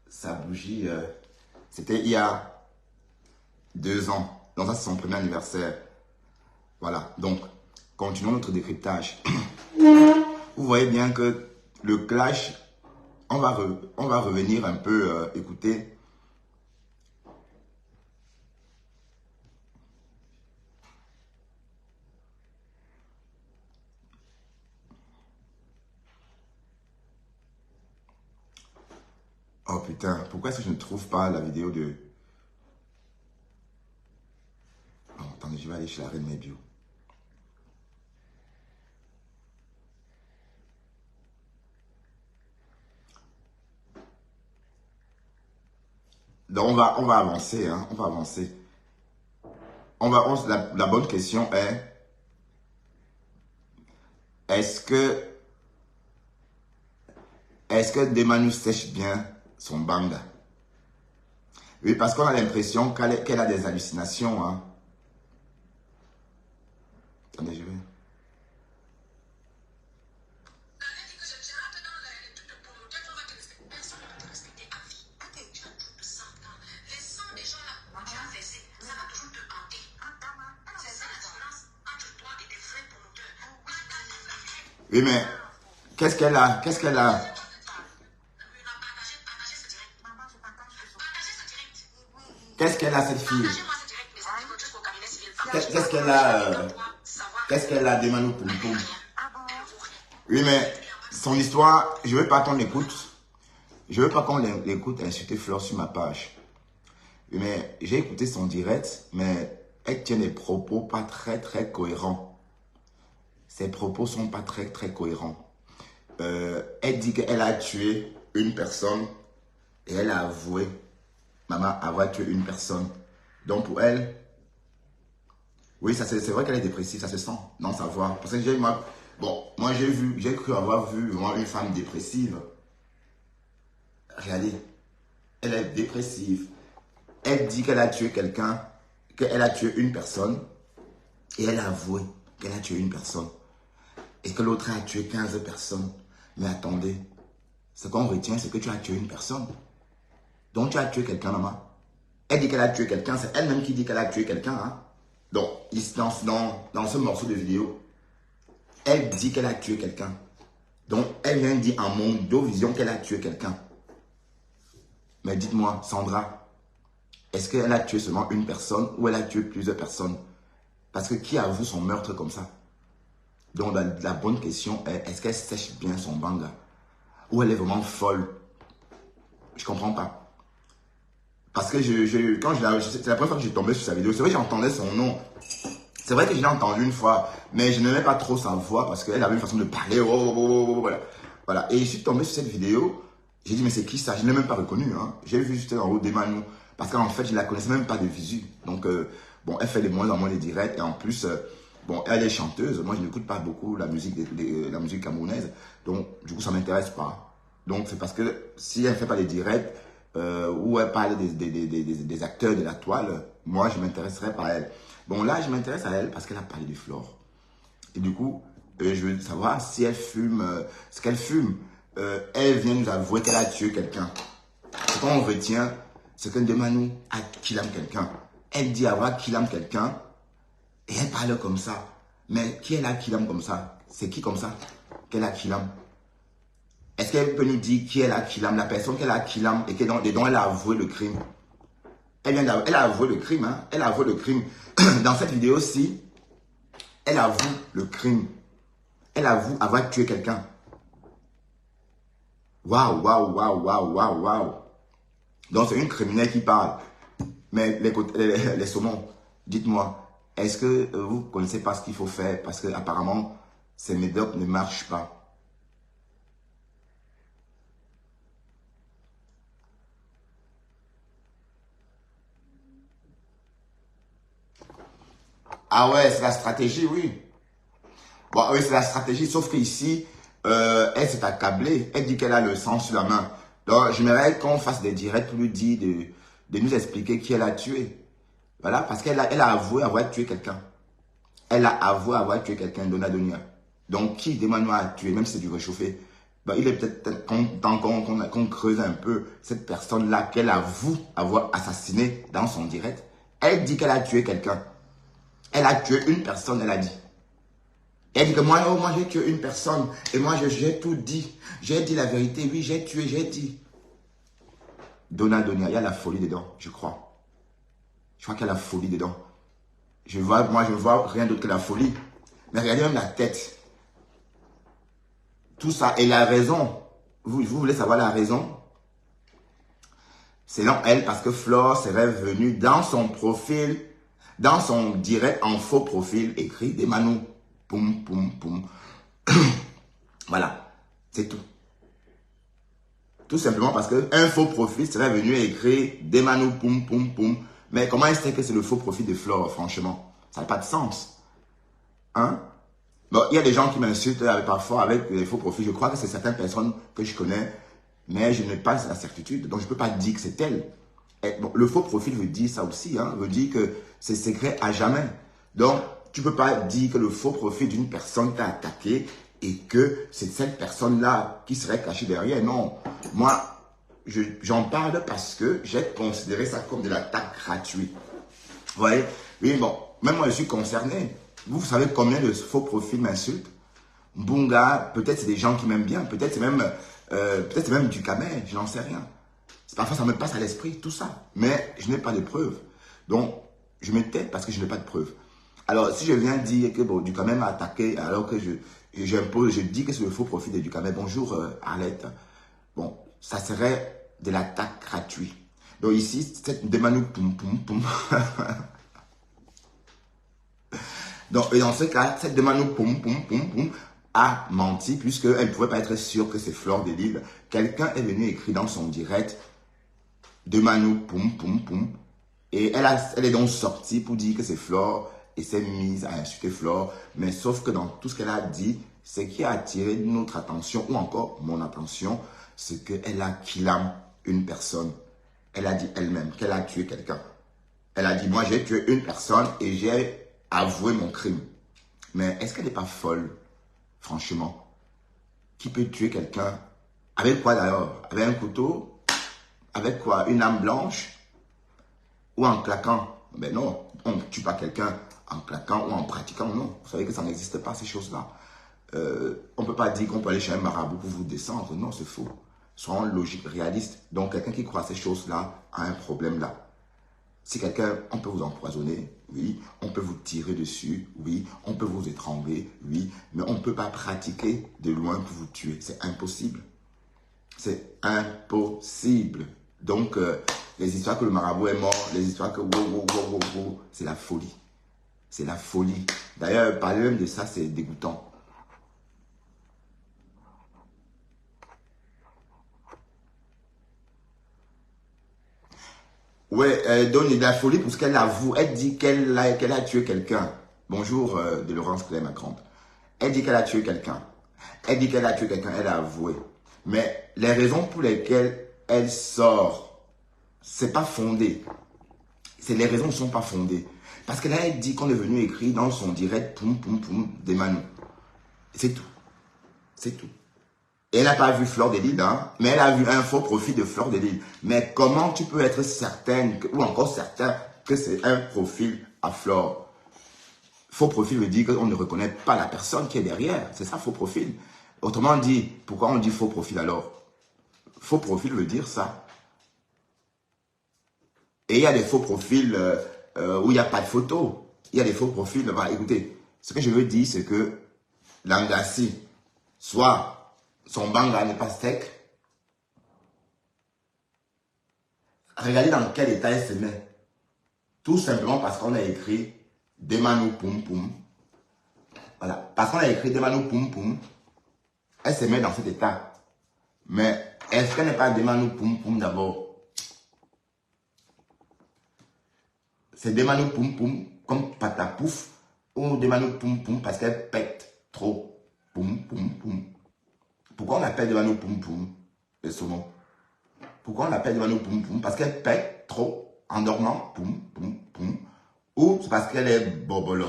Sa bougie, c'était il y a 2 ans. Donc ça c'est son premier anniversaire. Voilà, donc continuons notre décryptage. Vous voyez bien que le clash, on va revenir un peu écouter. Oh putain, pourquoi est-ce que je ne trouve pas la vidéo de... Oh, attendez, je vais aller chez la Reine Mebio. Donc on va avancer, hein, on va avancer. La bonne question est, est-ce que Demanu sèche bien son banga? Oui, parce qu'on a l'impression qu'elle a des hallucinations. Hein. Attendez, je vais... Oui, mais qu'est-ce qu'elle a? Qu'est-ce qu'elle a? Qu'est-ce qu'elle a, cette fille? Qu'est-ce qu'elle a? Qu'est-ce qu'elle a, Demanu Poum Poum? Oui, mais son histoire, je ne veux pas qu'on l'écoute. Je ne veux pas qu'on l'écoute insulter Fleur sur ma page. Oui, mais j'ai écouté son direct, mais elle tient des propos pas très cohérents. Ses propos sont pas très cohérents. Elle dit qu'elle a tué une personne et elle a avoué, maman, avoir tué une personne. Donc pour elle, Oui, c'est vrai qu'elle est dépressive, ça se sent dans sa voix. Parce que moi j'ai cru avoir vu vraiment une femme dépressive. Regardez, elle est dépressive. Elle dit qu'elle a tué quelqu'un, qu'elle a tué une personne, et elle a avoué qu'elle a tué une personne. Et que l'autre a tué 15 personnes. Mais attendez, ce qu'on retient, c'est que tu as tué une personne. Donc tu as tué quelqu'un, maman. Elle dit qu'elle a tué quelqu'un, c'est elle-même qui dit qu'elle a tué quelqu'un. Hein? Donc, dans ce morceau de vidéo, elle dit qu'elle a tué quelqu'un. Donc, elle vient dire en Mondovision qu'elle a tué quelqu'un. Mais dites-moi, Sandra, est-ce qu'elle a tué seulement une personne ou elle a tué plusieurs personnes? Parce que qui avoue son meurtre comme ça? Donc, la bonne question est, est-ce qu'elle sèche bien son banga? Ou elle est vraiment folle? Je ne comprends pas. Parce que c'est la première fois que j'ai tombé sur sa vidéo. C'est vrai que j'entendais son nom. C'est vrai que je l'ai entendu une fois, mais je n'aimais pas trop sa voix parce qu'elle avait une façon de parler. Voilà. Et je suis tombé sur cette vidéo. J'ai dit, mais c'est qui ça? Je ne l'ai même pas reconnu. Hein. J'ai vu juste en haut des Manu. Parce qu'en fait, je ne la connaissais même pas de visu. Donc, bon, elle fait de moins en moins de directs. Et en plus, bon, elle est chanteuse. Moi, je n'écoute pas beaucoup la musique, la musique camerounaise. Donc, du coup, ça ne m'intéresse pas. Donc, c'est parce que si elle ne fait pas les directs, où elle parle des acteurs de la toile, moi, je m'intéresserais pas à elle. Bon, là, je m'intéresse à elle parce qu'elle a parlé du Flore. Et du coup, je veux savoir si elle fume, ce qu'elle fume. Elle vient nous avouer qu'elle a tué quelqu'un. Ce qu'on retient, c'est que Demanu a killé quelqu'un. Elle dit avoir killé quelqu'un et elle parle comme ça. Mais qui elle a killé comme ça? C'est qui comme ça qu'elle a killé? Est-ce qu'elle peut nous dire qui elle a killé, la personne qu'elle a killé et dont elle a avoué le crime? Elle a avoué le crime, hein? Elle a avoué le crime. Dans cette vidéo-ci, elle avoue le crime. Elle avoue avoir tué quelqu'un. Waouh. Donc c'est une criminelle qui parle. Mais les saumons, dites-moi, est-ce que vous ne connaissez pas ce qu'il faut faire? Parce que apparemment, ces médocs ne marchent pas. Ah ouais, c'est la stratégie, oui. Bon, oui, c'est la stratégie, sauf qu'ici, elle s'est accablée. Elle dit qu'elle a le sang sur la main. Donc, j'aimerais qu'on fasse des directs pour lui dire de nous expliquer qui elle a tué. Voilà, parce qu'elle a avoué avoir tué quelqu'un. Elle a avoué avoir tué quelqu'un, Donadonia. Donc, qui Demanu a tué, même si c'est du réchauffé? Ben, il est peut-être temps qu'on creuse un peu cette personne-là qu'elle avoue avoir assassiné dans son direct. Elle dit qu'elle a tué quelqu'un. Elle a tué une personne, elle a dit. Elle dit que moi j'ai tué une personne. Et moi, j'ai tout dit. J'ai dit la vérité. Oui, j'ai tué, j'ai dit. Donadonia, il y a la folie dedans, je crois. Je crois qu'il y a la folie dedans. Moi, je vois rien d'autre que la folie. Mais regardez même la tête. Tout ça. Et la raison. Vous voulez savoir la raison? Selon elle, parce que Flore serait venue dans son profil, dans son direct en faux profil, écrit Demanu. Poum, poum, poum. Voilà. C'est tout. Tout simplement parce qu'un faux profil serait venu écrire Demanu, poum, poum, poum. Mais comment elle sait que c'est le faux profil de Flore, franchement? Ça n'a pas de sens. Hein? Bon, il y a des gens qui m'insultent parfois avec les faux profils. Je crois que c'est certaines personnes que je connais, mais je n'ai pas la certitude. Donc, je ne peux pas dire que c'est elle. Et, bon, le faux profil veut dire ça aussi. Hein, veut dire que c'est secret à jamais. Donc, tu ne peux pas dire que le faux profil d'une personne t'a attaqué et que c'est cette personne-là qui serait cachée derrière. Non. Moi, j'en parle parce que j'ai considéré ça comme de l'attaque gratuite. Vous voyez? Oui, bon, même moi, je suis concerné. Vous savez combien de faux profils m'insultent? Bunga, peut-être c'est des gens qui m'aiment bien, peut-être c'est même du camel, je n'en sais rien. Parfois, ça me passe à l'esprit, tout ça. Mais je n'ai pas de preuves. Donc, je me tais parce que je n'ai pas de preuves. Alors, si je viens dire que bon, du camel m'a attaqué, alors que je dis que c'est le faux profil de du camel. Bonjour, Arlette. Bon, ça serait de l'attaque gratuite. Donc ici, cette Demanu poum poum poum. Donc, et dans ce cas, cette Demanu poum poum poum poum a menti puisqu'elle ne pouvait pas être sûre que c'est Flore de Lille. Quelqu'un est venu écrire dans son direct Demanu poum poum poum et elle est donc sortie pour dire que c'est Flore et s'est mise à insulter Flore. Mais sauf que dans tout ce qu'elle a dit, ce qui a attiré notre attention, ou encore mon attention, c'est qu'elle a kidnappé une personne. Elle a dit elle-même qu'elle a tué quelqu'un. Elle a dit, moi j'ai tué une personne et j'ai avoué mon crime. Mais est-ce qu'elle n'est pas folle, franchement? Qui peut tuer quelqu'un? Avec quoi d'ailleurs? Avec un couteau? Avec quoi? Une âme blanche? Ou en claquant? Mais non, on ne tue pas quelqu'un en claquant ou en pratiquant, non. Vous savez que ça n'existe pas, ces choses-là. On ne peut pas dire qu'on peut aller chez un marabout pour vous descendre. Non, c'est faux. Soyons logiques, réalistes. Donc, quelqu'un qui croit à ces choses-là a un problème là. Si quelqu'un, on peut vous empoisonner, oui. On peut vous tirer dessus, oui. On peut vous étrangler, oui. Mais on ne peut pas pratiquer de loin pour vous tuer. C'est impossible. C'est impossible. Donc, les histoires que le marabout est mort, les histoires que c'est la folie. C'est la folie. D'ailleurs, parler même de ça, c'est dégoûtant. Ouais, donc il y a de la folie pour ce qu'elle avoue. Elle dit qu'elle a tué quelqu'un. Bonjour de Laurence Claire Macron. Elle dit qu'elle a tué quelqu'un. Elle dit qu'elle a tué quelqu'un, elle a avoué. Mais les raisons pour lesquelles elle sort, c'est pas fondé. Les raisons ne sont pas fondées. Parce qu'elle a dit qu'on est venu écrire dans son direct poum poum poum des Manu. C'est tout. C'est tout. Et elle n'a pas vu Fleur de Lille, hein, mais elle a vu un faux profil de Fleur de Lille. Mais comment tu peux être certaine, ou encore certain, que c'est un profil à Flore? Faux profil veut dire qu'on ne reconnaît pas la personne qui est derrière. C'est ça, faux profil. Autrement dit, pourquoi on dit faux profil alors? Faux profil veut dire ça. Et il y a des faux profils où il n'y a pas de photo. Il y a des faux profils. Bah, écoutez, ce que je veux dire, c'est que Langassi, soit son banga n'est pas sec. Regardez dans quel état elle se met. Tout simplement parce qu'on a écrit Demanu Poum Poum. Voilà. Parce qu'on a écrit Demanu Poum Poum, elle se met dans cet état. Mais est-ce qu'elle n'est pas Demanu Poum Poum d'abord? C'est Demanu Poum Poum comme patapouf ou Demanu Poum Poum parce qu'elle pète trop. Poum Poum Poum. Pourquoi on l'appelle Demanu Poum Poum, le saumon? Pourquoi on l'appelle Demanu Poum Poum? Parce qu'elle pète trop en dormant. Poum Poum Poum. Ou c'est parce qu'elle est bobolo.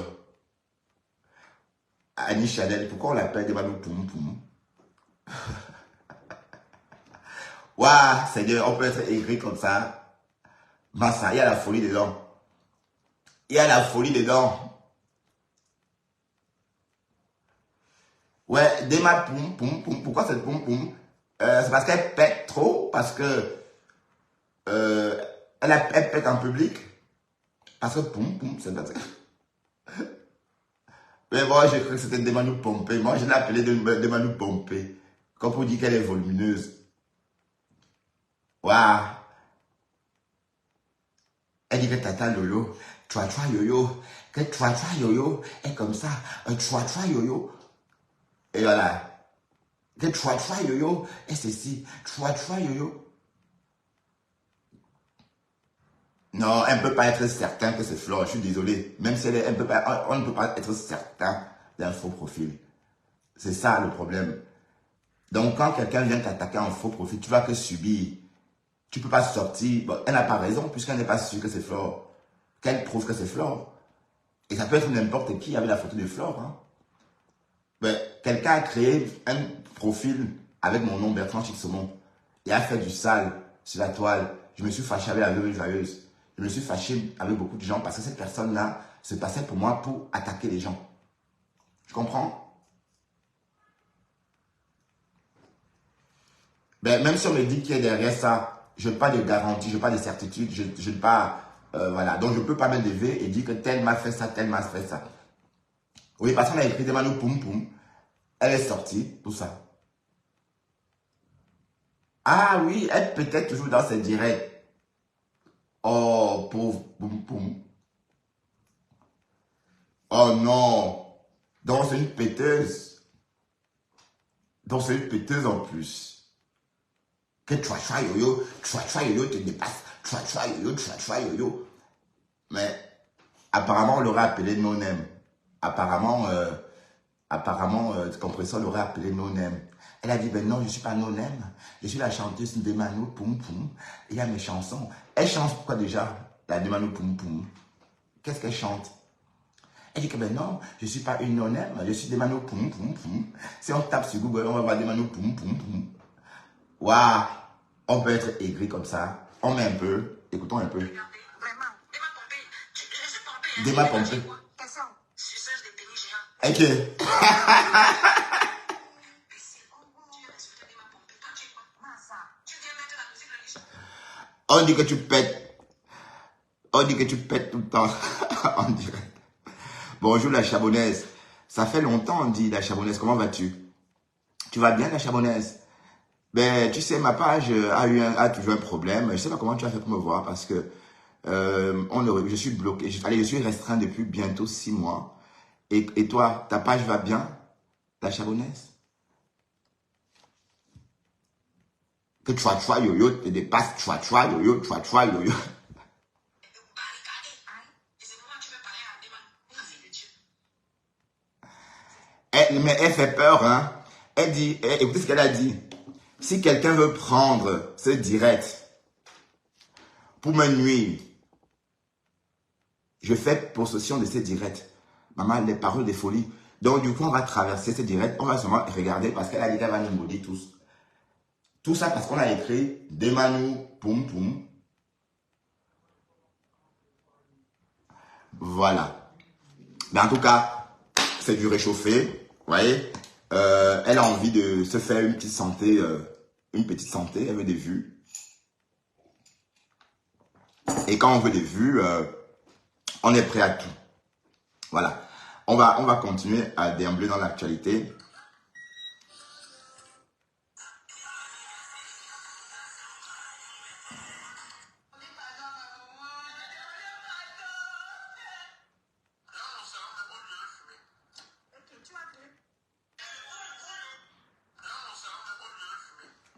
Annie Chanel, pourquoi on l'appelle Demanu Poum Poum? Waouh, Seigneur, on peut être écrit comme ça. Massa, il y a la folie dedans. Il y a la folie dedans. Ouais, Dema Poum Poum Poum. Pourquoi c'est Poum Poum? C'est parce qu'elle pète trop, parce que elle pète en public. Parce que Poum Poum, c'est pas ça. Mais moi, j'ai cru que c'était Demanu Pompé. Moi, je l'ai appelée Demanu Pompé. Comme pour dire qu'elle est volumineuse. Waouh. Elle dit que Tata Lolo, Chua Yoyo, que Chua Yoyo est comme ça, un Chua Yoyo. Et voilà. Que Chua Yoyo est ceci, Chua Yoyo. Non, elle ne peut pas être certaine que c'est Flore, je suis désolé. Même si on ne peut pas être certain d'un faux profil. C'est ça le problème. Donc quand quelqu'un vient t'attaquer en faux profil, tu vas que subir. Tu ne peux pas sortir. Bon, elle n'a pas raison puisqu'elle n'est pas sûre que c'est Flore. Qu'elle prouve que c'est Flore. Et ça peut être n'importe qui avec la photo de Flore. Hein. Quelqu'un a créé un profil avec mon nom Bertrand Chixomon et a fait du sale sur la toile. Je me suis fâché avec la veuve joyeuse. Je me suis fâché avec beaucoup de gens parce que cette personne-là se passait pour moi pour attaquer les gens. Tu comprends? Même si on me dit qu'il y a derrière ça, je n'ai pas de garantie, je n'ai pas de certitude, je n'ai pas... voilà. Donc, je ne peux pas me lever et dire que tel m'a fait ça, tel m'a fait ça. Oui, parce qu'on a écrit des Manu Poum Poum. Elle est sortie pour ça. Ah oui, elle peut être toujours dans ses directs. Oh, pauvre Poum Poum. Oh non. Donc, c'est une péteuse. Donc, c'est une péteuse en plus. Que Chua Yoyo te dépasse. Chua Yoyo. Mais Apparemment, on l'aurait appelé no-name. Apparemment, le compresseur l'aurait appelé no-name. Elle a dit, ben non, je ne suis pas no-name. Je suis la chanteuse de Mano Poum Poum. Il y a mes chansons. Elle chante quoi déjà? La de Mano Poum Poum. Qu'est-ce qu'elle chante? Elle dit que ben non, je ne suis pas une no-name. Je suis des Mano Poum Poum Poum. Si on tape sur Google, on va voir des Mano Poum Poum Poum. Waouh! On peut être aigri comme ça. On met un peu. Écoutons un peu. Déma pompé. Ok. On dit que tu pètes. On dit que tu pètes tout le temps. On dirait. Bonjour la Chabonnaise. Ça fait longtemps, on dit la Chabonnaise. Comment vas-tu? Tu vas bien la Chabonnaise? Ben, tu sais, ma page a toujours un problème. Je ne sais pas comment tu as fait pour me voir parce que je suis bloqué. Je suis restreint depuis bientôt 6 mois. Et toi, ta page va bien, la Chabonnaise? Que Choua Yo-Yo te dépasse, Choua Yo-Yo, Choua Yo-Yo. Mais elle fait peur, hein. Elle dit, écoutez ce qu'elle a dit. Si quelqu'un veut prendre ce direct pour me nuire, je fais possession de ces directs. Maman, les paroles de folie. Donc, du coup, on va traverser ces directs. On va seulement regarder parce qu'elle a dit qu'elle va nous maudire tous. Tout ça parce qu'on a écrit Demanu Poum Poum. Voilà. Mais en tout cas, c'est du réchauffé. Vous voyez, elle a envie de se faire une petite santé. Elle veut des vues. Et quand on veut des vues, on est prêt à tout. Voilà. On va continuer à déambuler dans l'actualité.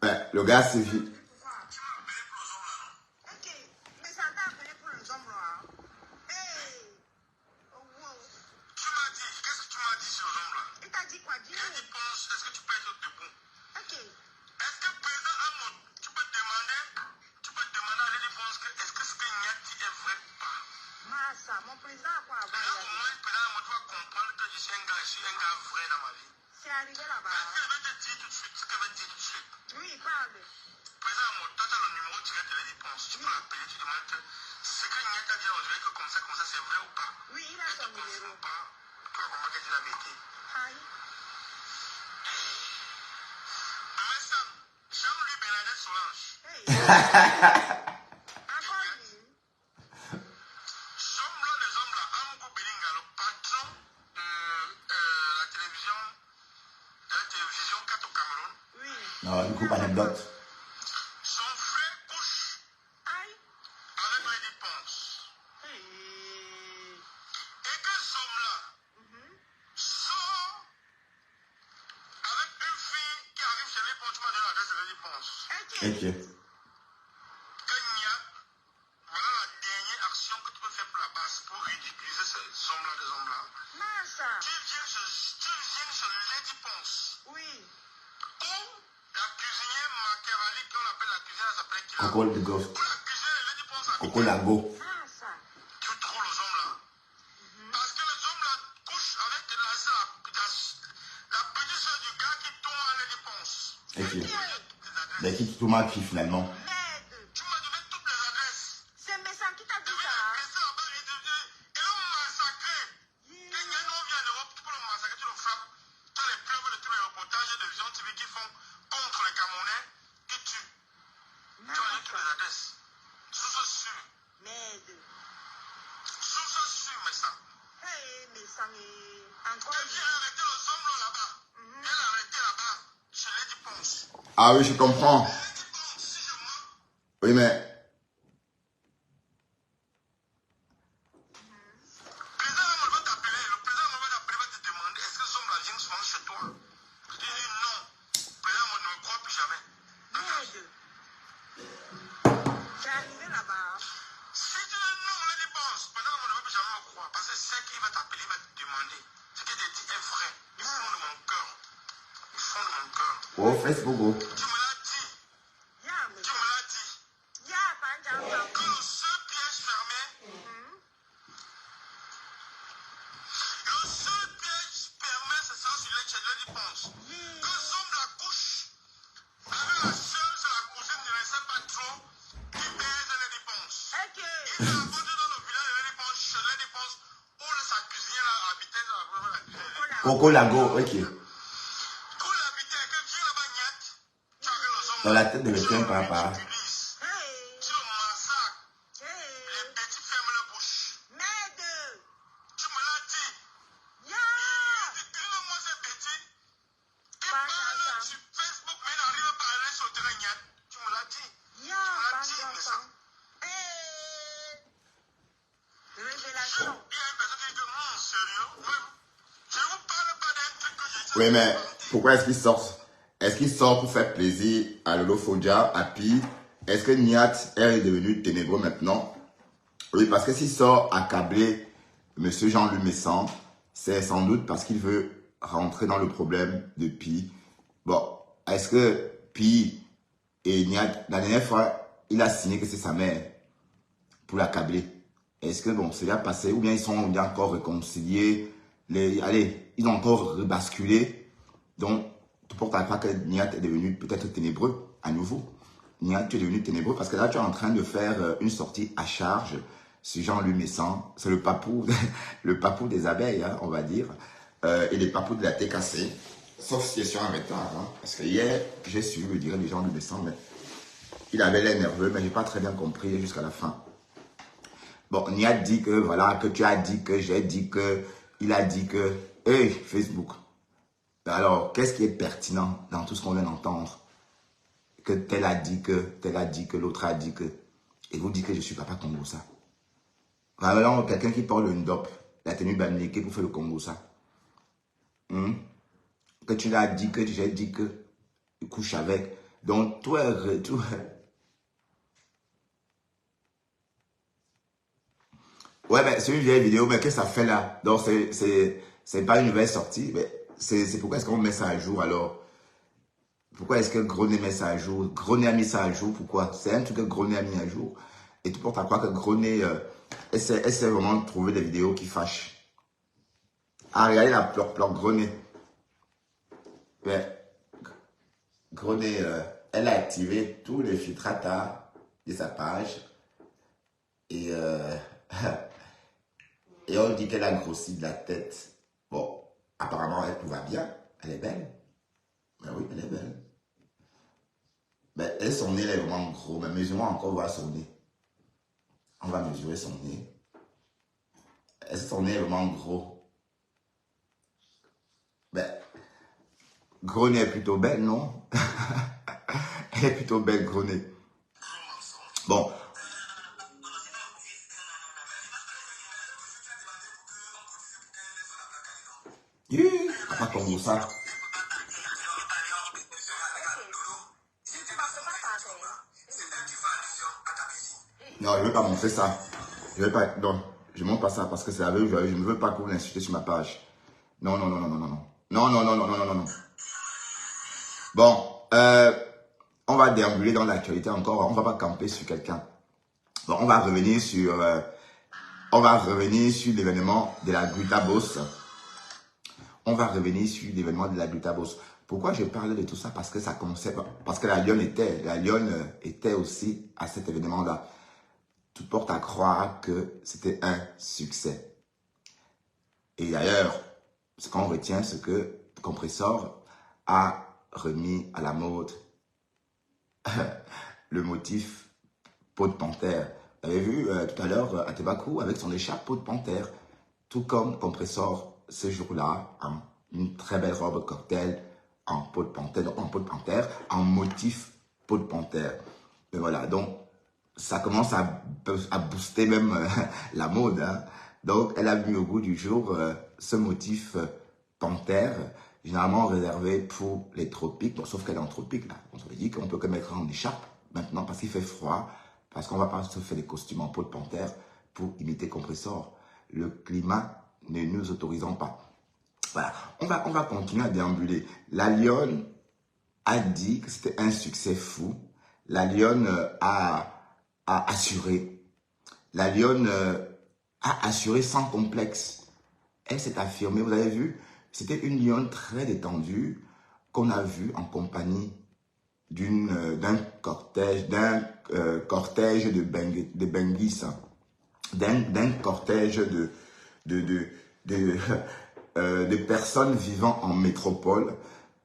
Ouais, le gars s'est vu. Non, du coup, anecdote. Son frère couche avec Lady Ponce. Et que ce homme-là sort avec une fille qui arrive chez Lady Ponce, tu m'as donné l'adresse de Lady Ponce. Ok. Voilà la dernière action que tu peux faire pour la base pour ridiculiser ces hommes-là, des hommes-là. Tu viens chez Lady Ponce. Oui. Ou la cuisinière Machiavelli, qu'on appelle la cuisinière, elle s'appelle qui? Coco de Ghost. Ou la cuisinière Lady Ponce. Coco Lago. Tu trouves les hommes-là. Parce que les hommes-là couchent avec la petite soeur du gars qui tourne à Lady Ponce. Ok. Mais qui tout mal qui finalement. Tu m'as donné toutes les adresses. C'est Messan qui t'a dit ça. Et l'on massacré. Quand il y a un homme en Europe, tu peux le massacrer, tu le frappes. Tu as les preuves de tous les reportages de Vision TV qui font contre les Camerounais qui tuent. Tu as donné toutes les adresses. Sous sûr. Merde. Sous sûr, Messan. Messan encore. Elle vient arrêter les hommes là-bas. Elle a arrêté là-bas. Chez Lady Ponce. Ah oui, je comprends. Oui, mais... Le président va t'appeler, va te demander est-ce que ces hommes-là viennent souvent chez toi? Tu dis non. Le président ne me croit plus jamais. C'est arrivé là-bas. Si tu dis non, on a des penses. Le président ne va plus jamais me croire. Oh, Facebook, oh. Tu me l'as dit. Tu me l'as dit. Que le seul piège fermé. Le seul piège fermé, c'est ça sur les dépenses. Que somme la couche. Avec la seule, c'est la cousine ne le sait pas trop. Qui baise les dépenses. Il a vendu dans le village les dépenses. Où sa cuisinière habitait là. Coco Lago, ok. Dans la tête de quelqu'un, papa. Oui, mais pourquoi est-ce qu'il sort? Est-ce qu'il sort pour faire plaisir à Lolo Fodia, à Pi? Est-ce que Niat est devenu ténébreux maintenant? Oui, parce que s'il sort accablé Monsieur Jean-Louis Messan, c'est sans doute parce qu'il veut rentrer dans le problème de Pi. Bon, est-ce que Pi et Niat, la dernière fois, il a signé que c'est sa mère pour l'accabler? Est-ce que, bon, c'est déjà passé, ou bien ils sont bien encore réconciliés? Allez, ils ont encore rebasculé. Donc, tu portes à croire que Niat est devenu peut-être ténébreux à nouveau. Niat, tu es devenu ténébreux parce que là, tu es en train de faire une sortie à charge sur Jean-Louis Messan. C'est le papou, le papou des abeilles, hein, on va dire, et les papous de la TKC. Sauf si c'est sur un retard. Hein, parce que hier, j'ai suivi le direct de Jean-Louis Messan, mais il avait l'air nerveux, mais je n'ai pas très bien compris jusqu'à la fin. Bon, Niat dit que, voilà, que tu as dit que, j'ai dit que, il a dit que, hey, Facebook. Alors, qu'est-ce qui est pertinent dans tout ce qu'on vient d'entendre? Que tel a dit que, l'autre a dit que. Et vous dites que je suis papa Kongosa. Alors, quelqu'un qui porte le ndop, la tenue bamniquée pour faire le Kongosa. Que tu l'as dit que, j'ai dit que, tu couches avec. Donc, toi, ouais, mais c'est une vieille vidéo, mais qu'est-ce que ça fait là? Donc, c'est pas une nouvelle sortie. Mais c'est pourquoi est-ce qu'on met ça à jour alors? Pourquoi est-ce que Gronet met ça à jour? Gronet a mis ça à jour, pourquoi? C'est un truc que Gronet a mis à jour. Et tu portes à croire que Gronet essaie vraiment de trouver des vidéos qui fâchent. Ah, regardez la pleur Gronet. Ouais. Gronet, elle a activé tous les filtrata de sa page. Et, et on dit qu'elle a grossi de la tête. Bon, apparemment, tout va bien. Elle est belle. Ben oui, elle est belle. Ben, elle, son nez, elle est vraiment gros. Mais mesurons encore voir son nez. On va mesurer son nez. Est-ce que son nez est vraiment gros? Ben, gros nez est plutôt belle, non? Elle est plutôt belle, gros nez. Bon. Papa Congo ça. Non, je ne veux pas montrer ça. Je vais pas. Non, je ne montre pas ça parce que c'est avec. Je ne veux pas qu'on l'insulte sur ma page. Non, non, non, non, non, non, non. Non, non, non, non, non, non, non. Bon, on va déambuler dans l'actualité encore. On ne va pas camper sur quelqu'un. Bon, on va revenir sur l'événement de la Glutabos. On va revenir sur l'événement de la Glutabos. Pourquoi je parle de tout ça? Parce que ça commençait, parce que la Lionne était aussi à cet événement-là. Tout porte à croire que c'était un succès. Et d'ailleurs, ce qu'on retient, c'est que Compressor a remis à la mode le motif peau de panthère. Vous avez vu tout à l'heure à Tebakou avec son écharpe peau de panthère. Tout comme Compressor ce jour-là, en une très belle robe cocktail en peau de panthère, donc en peau de panthère, en motif peau de panthère. Et voilà, donc ça commence à booster même la mode. Hein. Donc elle a mis au goût du jour ce motif panthère, généralement réservé pour les tropiques, bon, sauf qu'elle est en tropique là. On se dit qu'on peut que mettre en écharpe maintenant parce qu'il fait froid, parce qu'on ne va pas se faire des costumes en peau de panthère pour imiter Compressor. Le climat ne nous autorisant pas. Voilà, on va continuer à déambuler. La Lionne a dit que c'était un succès fou. La lionne a assuré. La lionne a assuré sans complexe. Elle s'est affirmée, vous avez vu, c'était une lionne très détendue qu'on a vue en compagnie d'un cortège de Benguis, d'un cortège de personnes vivant en métropole,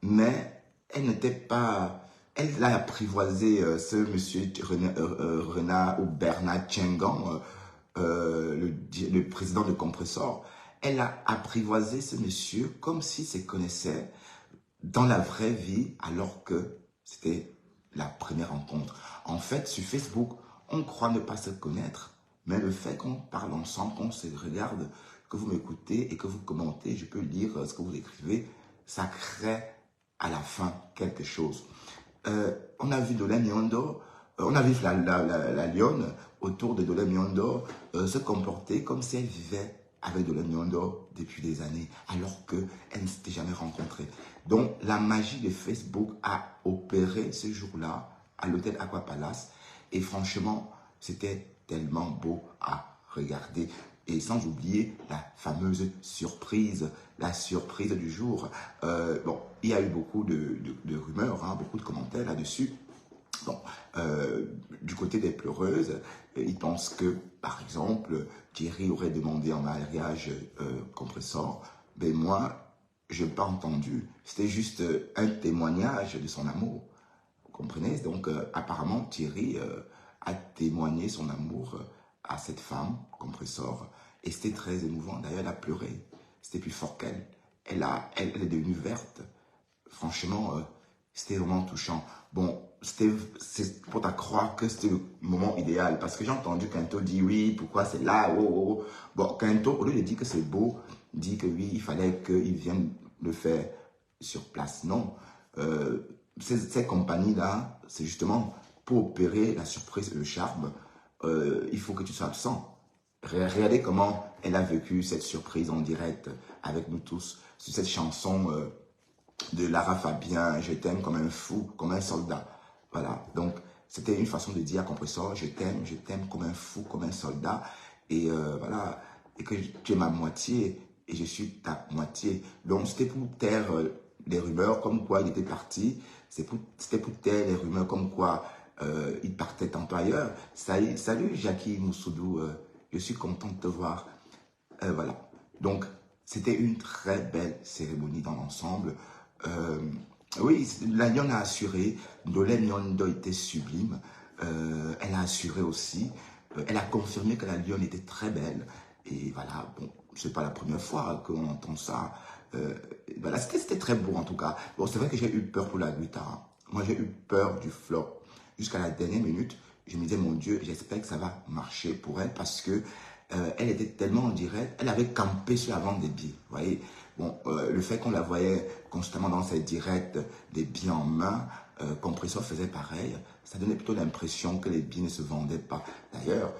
mais elle n'était pas... Elle a apprivoisé ce monsieur Renard ou Bernard Tchengan, le président de Compressor. Elle a apprivoisé ce monsieur comme s'il se connaissait dans la vraie vie, alors que c'était la première rencontre. En fait, sur Facebook, on croit ne pas se connaître, mais le fait qu'on parle ensemble, qu'on se regarde, que vous m'écoutez et que vous commentez, je peux lire ce que vous écrivez, ça crée à la fin quelque chose. On a vu Dolé Miondo, on a vu la lionne autour de Dolé Miondo se comporter comme si elle vivait avec Dolé Miondo depuis des années, alors qu'elle ne s'était jamais rencontrée. Donc, la magie de Facebook a opéré ce jour-là à l'hôtel Aqua Palace. Et franchement, c'était tellement beau à regarder. Et sans oublier la fameuse surprise, la surprise du jour. Bon, il y a eu beaucoup de rumeurs, hein, beaucoup de commentaires là-dessus. Bon, du côté des pleureuses, ils pensent que, par exemple, Thierry aurait demandé en mariage Compressor. Ben moi, je n'ai pas entendu. C'était juste un témoignage de son amour. Vous comprenez? Donc, apparemment, Thierry a témoigné son amour à cette femme, Compressor. Et c'était très émouvant. D'ailleurs, elle a pleuré. C'était plus fort qu'elle. Elle est devenue verte. Franchement, c'était vraiment touchant. Bon, c'est pour ta croire que c'était le moment idéal. Parce que j'ai entendu Quinto dire oui, pourquoi c'est là, oh, oh. Bon, Quinto, au lieu de dire que c'est beau, dit que oui, il fallait qu'il vienne le faire sur place. Non. Ces compagnies-là, c'est justement pour opérer la surprise et le charme, il faut que tu sois absent. Regardez comment elle a vécu cette surprise en direct avec nous tous sur cette chanson de Lara Fabien, je t'aime comme un fou, comme un soldat. Voilà, donc c'était une façon de dire à Compressor, je t'aime comme un fou, comme un soldat. Et voilà, et que tu es ma moitié et je suis ta moitié. Donc c'était pour taire les rumeurs comme quoi il était parti, c'était pour taire les rumeurs comme quoi il partait tantôt ailleurs. Salut Jackie Moussoudou, je suis content de te voir. Voilà, donc c'était une très belle cérémonie dans l'ensemble. Oui, la lionne a assuré, Dolé Miondo était sublime, elle a assuré aussi, elle a confirmé que la lionne était très belle, et voilà, bon, c'est pas la première fois qu'on entend ça, voilà, c'était très beau en tout cas. Bon, c'est vrai que j'ai eu peur pour la guitare, moi j'ai eu peur du flop, jusqu'à la dernière minute, je me disais, mon Dieu, j'espère que ça va marcher pour elle, parce que elle était tellement en direct, elle avait campé sur la vente des billets, vous voyez. Bon, le fait qu'on la voyait constamment dans ses directs, des billets en main, Compressor faisait pareil, ça donnait plutôt l'impression que les billets ne se vendaient pas. D'ailleurs,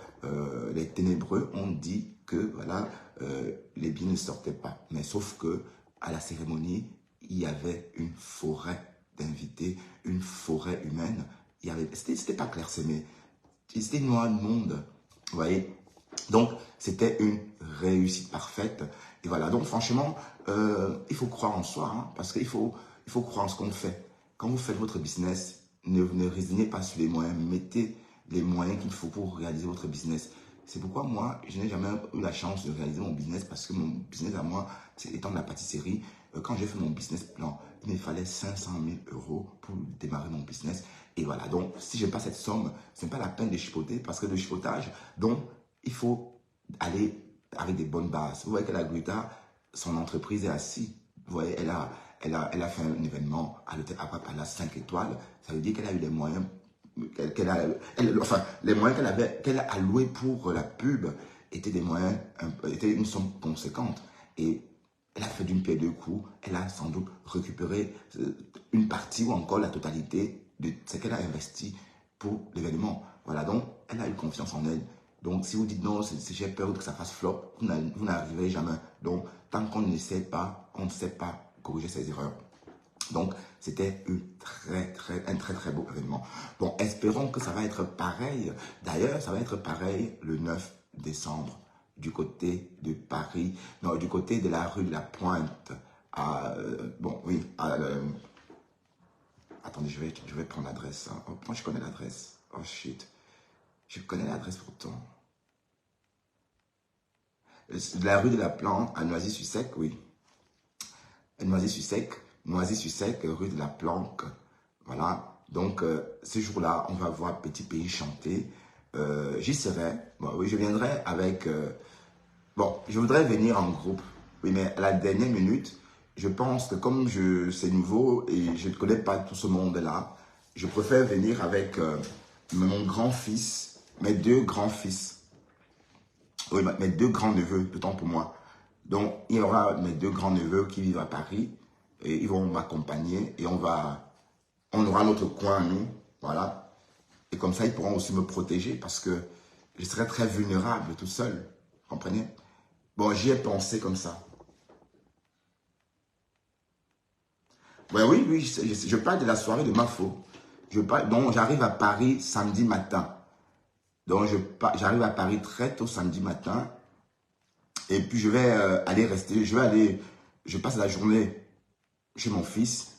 les ténébreux ont dit que voilà, les billets ne sortaient pas. Mais sauf que à la cérémonie, il y avait une forêt d'invités, une forêt humaine. C'était pas clairsemé, c'était noir de monde, vous voyez. Donc, c'était une réussite parfaite. Et voilà, donc franchement, il faut croire en soi, hein, parce qu'il faut croire en ce qu'on fait. Quand vous faites votre business, ne résignez pas sur les moyens, mettez les moyens qu'il faut pour réaliser votre business. C'est pourquoi moi, je n'ai jamais eu la chance de réaliser mon business, parce que mon business à moi, c'est étant de la pâtisserie. Quand j'ai fait mon business plan, il me fallait 500 000 € pour démarrer mon business. Et voilà, donc si je n'ai pas cette somme, ce n'est pas la peine de chipoter, parce que le chipotage, donc, il faut aller avec des bonnes bases. Vous voyez que la Greta, son entreprise est assise. Vous voyez, elle a fait un événement à l'hôtel Aqua Palace 5 étoiles. Ça veut dire qu'elle a eu les moyens, les moyens qu'elle a alloués pour la pub étaient étaient une somme conséquente. Et elle a fait d'une pierre deux coups. Elle a sans doute récupéré une partie ou encore la totalité de ce qu'elle a investi pour l'événement. Voilà, donc elle a eu confiance en elle. Donc, si vous dites non, j'ai peur que ça fasse flop, vous n'arriverez jamais. Donc, tant qu'on ne sait pas, on ne sait pas corriger ses erreurs. Donc, c'était un très beau événement. Bon, espérons que ça va être pareil. D'ailleurs, ça va être pareil le 9 décembre du côté de Paris, non, du côté de la rue de la Pointe. Bon, oui, attendez, je vais prendre l'adresse. Hein. Oh, moi, je connais l'adresse. Oh, shit. Je connais l'adresse pourtant. La rue de la Plante à Noisy-sur-Sec, oui. Noisy-sur-Sec, rue de la Planque. Voilà. Donc, ce jour-là, on va voir Petit Pays chanter. J'y serai. Bon, oui, je viendrai avec... bon, je voudrais venir en groupe. Oui, mais à la dernière minute, je pense que comme c'est nouveau et je ne connais pas tout ce monde-là, je préfère venir avec mon grand-fils, mes 2 grands-fils. Oui, mes 2 grands-neveux, autant pour moi. Donc, il y aura mes 2 grands-neveux qui vivent à Paris et ils vont m'accompagner et on aura notre coin, nous, voilà. Et comme ça, ils pourront aussi me protéger parce que je serai très vulnérable tout seul, comprenez? Bon, j'y ai pensé comme ça. Ouais, oui, je parle de la soirée de Mafo. Donc, j'arrive à Paris samedi matin. Donc, j'arrive à Paris très tôt samedi matin. Et puis, je vais aller rester. Je passe la journée chez mon fils.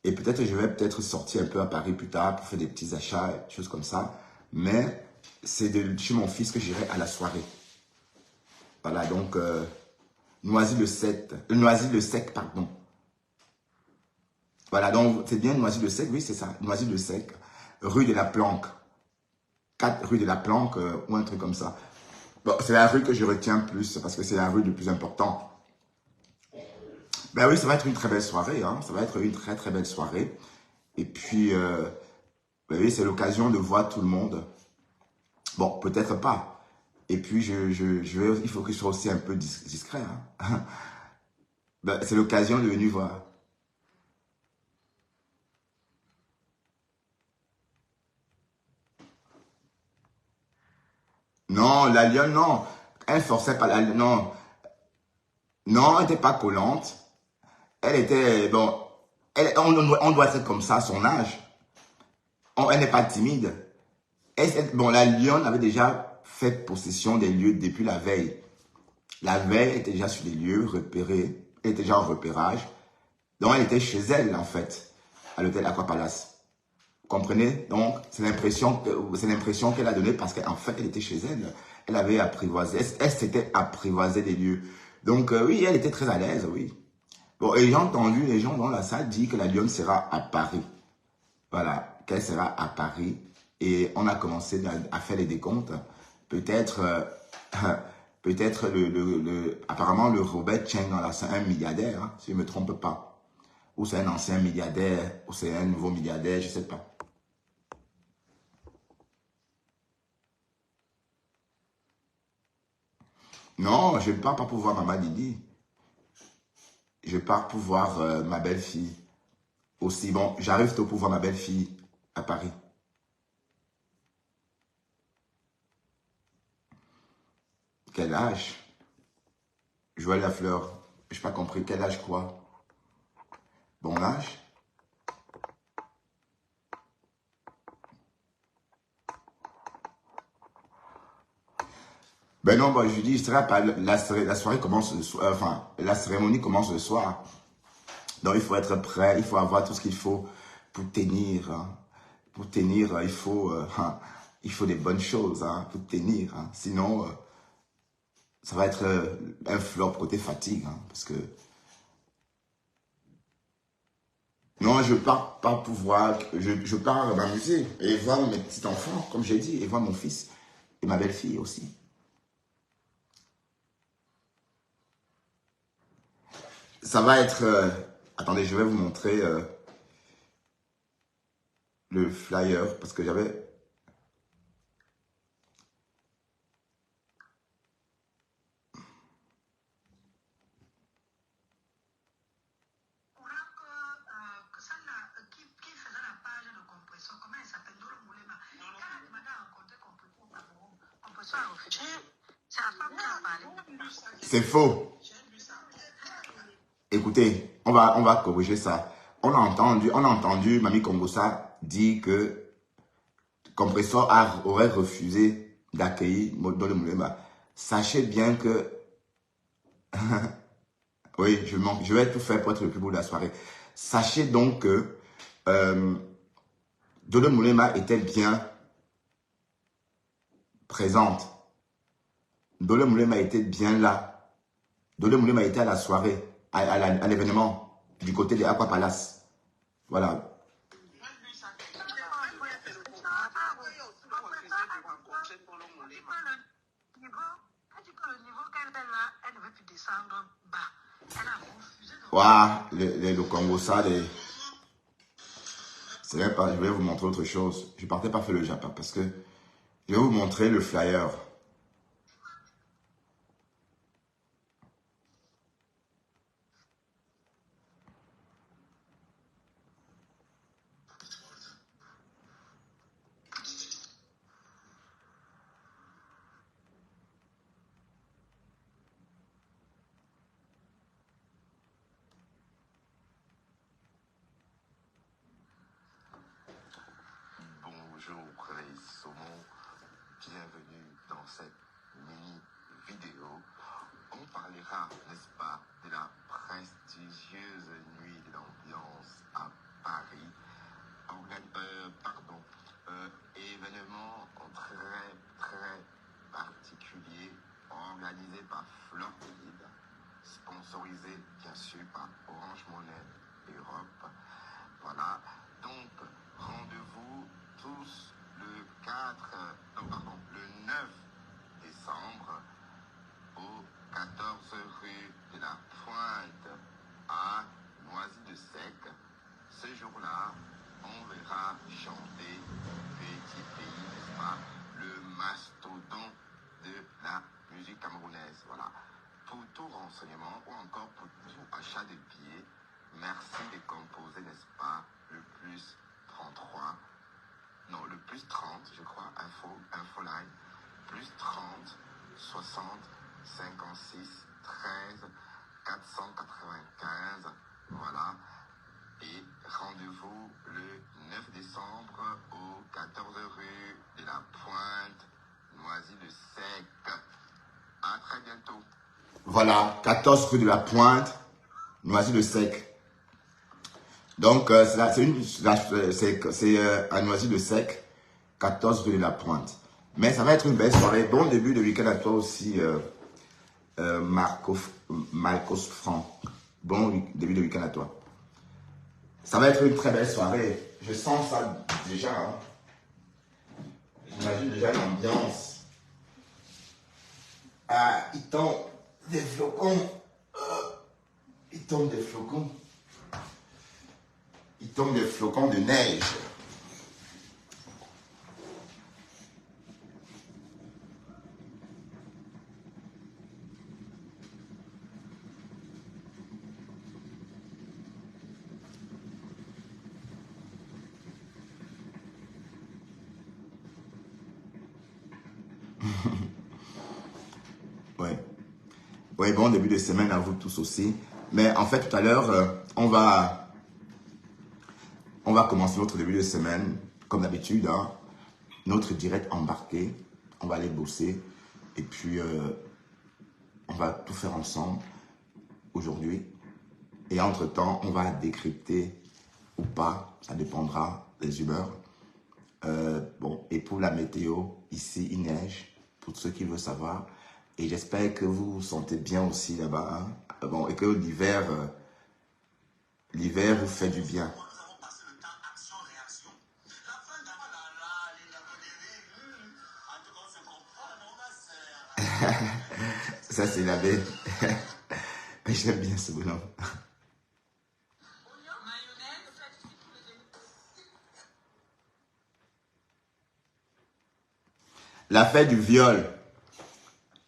Et peut-être je vais sortir un peu à Paris plus tard pour faire des petits achats, des choses comme ça. Mais c'est chez mon fils que j'irai à la soirée. Voilà, donc, Noisy-le-Sec, pardon. Voilà, donc c'est bien Noisy-le-Sec, oui, c'est ça. Noisy-le-Sec, rue de la Planque. 4 rue de la Planque ou un truc comme ça. Bon, c'est la rue que je retiens plus parce que c'est la rue le plus important. Ben oui, ça va être une très belle soirée. Hein. Ça va être une très belle soirée. Et puis, ben oui, c'est l'occasion de voir tout le monde. Bon, peut-être pas. Et puis, il faut que je sois aussi un peu discret. Hein. Ben, c'est l'occasion de venir voir. Non, la lionne, non. Elle forçait pas la lionne. Non. Non, elle n'était pas collante. Elle était, bon, on doit être comme ça à son âge. Elle n'est pas timide. Bon, la lionne avait déjà fait possession des lieux depuis la veille. La veille, elle était déjà sur les lieux repérés. Elle était déjà en repérage. Donc, elle était chez elle, en fait, à l'hôtel Aquapalace. Vous comprenez? Donc, c'est l'impression qu'elle a donnée parce qu'en fait, elle était chez elle. Elle avait apprivoisé, elle s'était apprivoisée des lieux. Donc, oui, elle était très à l'aise, oui. Bon, et j'ai entendu les gens dans la salle dire que la lionne sera à Paris. Voilà, qu'elle sera à Paris. Et on a commencé à faire les décomptes. Peut-être, apparemment, le Robert Cheng, c'est un milliardaire, hein, si je ne me trompe pas. Ou c'est un ancien milliardaire, ou c'est un nouveau milliardaire, je ne sais pas. Non, je ne pars pas pour voir Maman Didi. Je pars pour voir ma belle-fille. Aussi, bon, j'arrive tôt pour voir ma belle-fille à Paris. Quel âge? Joël Lafleur. Je n'ai pas compris. Quel âge quoi? Bon âge? Ben non, bon, je dis, la soirée commence le soir, enfin, la cérémonie commence le soir. Donc, il faut être prêt, il faut avoir tout ce qu'il faut pour tenir. Hein. Pour tenir, il faut des bonnes choses hein, pour tenir. Hein. Sinon, ça va être un flop côté fatigue. Hein, parce que non, je pars pas pour voir, je pars m'amuser et voir mes petits-enfants, comme j'ai dit, et voir mon fils et ma belle-fille aussi. Ça va être... attendez, je vais vous montrer le flyer parce que j'avais... C'est faux. Écoutez, on va corriger ça. on a entendu Mamie Kongosa dire que Compressor aurait refusé d'accueillir Dole Moulemba. Sachez bien que, oui, je vais tout faire pour être le plus beau de la soirée. Sachez donc que Dole Moulemba était bien présente. Dole Moulemba était bien là. Dole Moulemba était à la soirée, à l'événement, du côté de Aqua Palace. Voilà. Waouh, le Congo, ça, c'est vrai pas, je vais vous montrer autre chose. Je partais pas faire le Japon parce que je vais vous montrer le flyer. Bonjour les saumons, bienvenue dans cette mini vidéo. On parlera, n'est-ce pas, de la prestigieuse nuit de l'ambiance à Paris. Événement très particulier organisé par Floride, sponsorisé bien sûr par Orange Money Europe. Voilà, donc rendez-vous tous le 9 décembre au 14 rue de la Pointe à Noisy-le-Sec. Ce jour-là, on verra chanter Petit Pays, n'est-ce pas, le mastodonte de la musique camerounaise. Voilà. Pour tout renseignement ou encore pour tout achat de billets, merci de composer, n'est-ce pas, le plus 33, non, le plus 30, je crois, infoline, plus 30, 60, 56, 13, 495, voilà. Et rendez-vous le 9 décembre au 14 rue de la Pointe, Noisy-le-Sec. À très bientôt. Voilà, 14 rue de la Pointe, Noisy-le-Sec. Donc, c'est à Noisy-le-Sec, 14 rue de la Pointe. Mais ça va être une belle soirée. Bon début de week-end à toi aussi, Marcos Franck. Bon début de week-end à toi. Ça va être une très belle soirée. Je sens ça déjà. Hein. J'imagine déjà l'ambiance. Ah, il tombe des flocons. Il tombe des flocons. Il tombe des flocons de neige. Ouais. Ouais, bon début de semaine à vous tous aussi. Mais en fait, tout à l'heure, on va commencer notre début de semaine, comme d'habitude, hein, notre direct embarqué. On va aller bosser et puis on va tout faire ensemble aujourd'hui. Et entre-temps, on va décrypter ou pas, ça dépendra des humeurs. Bon, et pour la météo, ici, il neige, pour ceux qui veulent savoir. Et j'espère que vous vous sentez bien aussi là-bas. Hein. Bon, et que l'hiver vous fait du bien. Ça, c'est la baie. J'aime bien ce bonhomme. La fête du viol.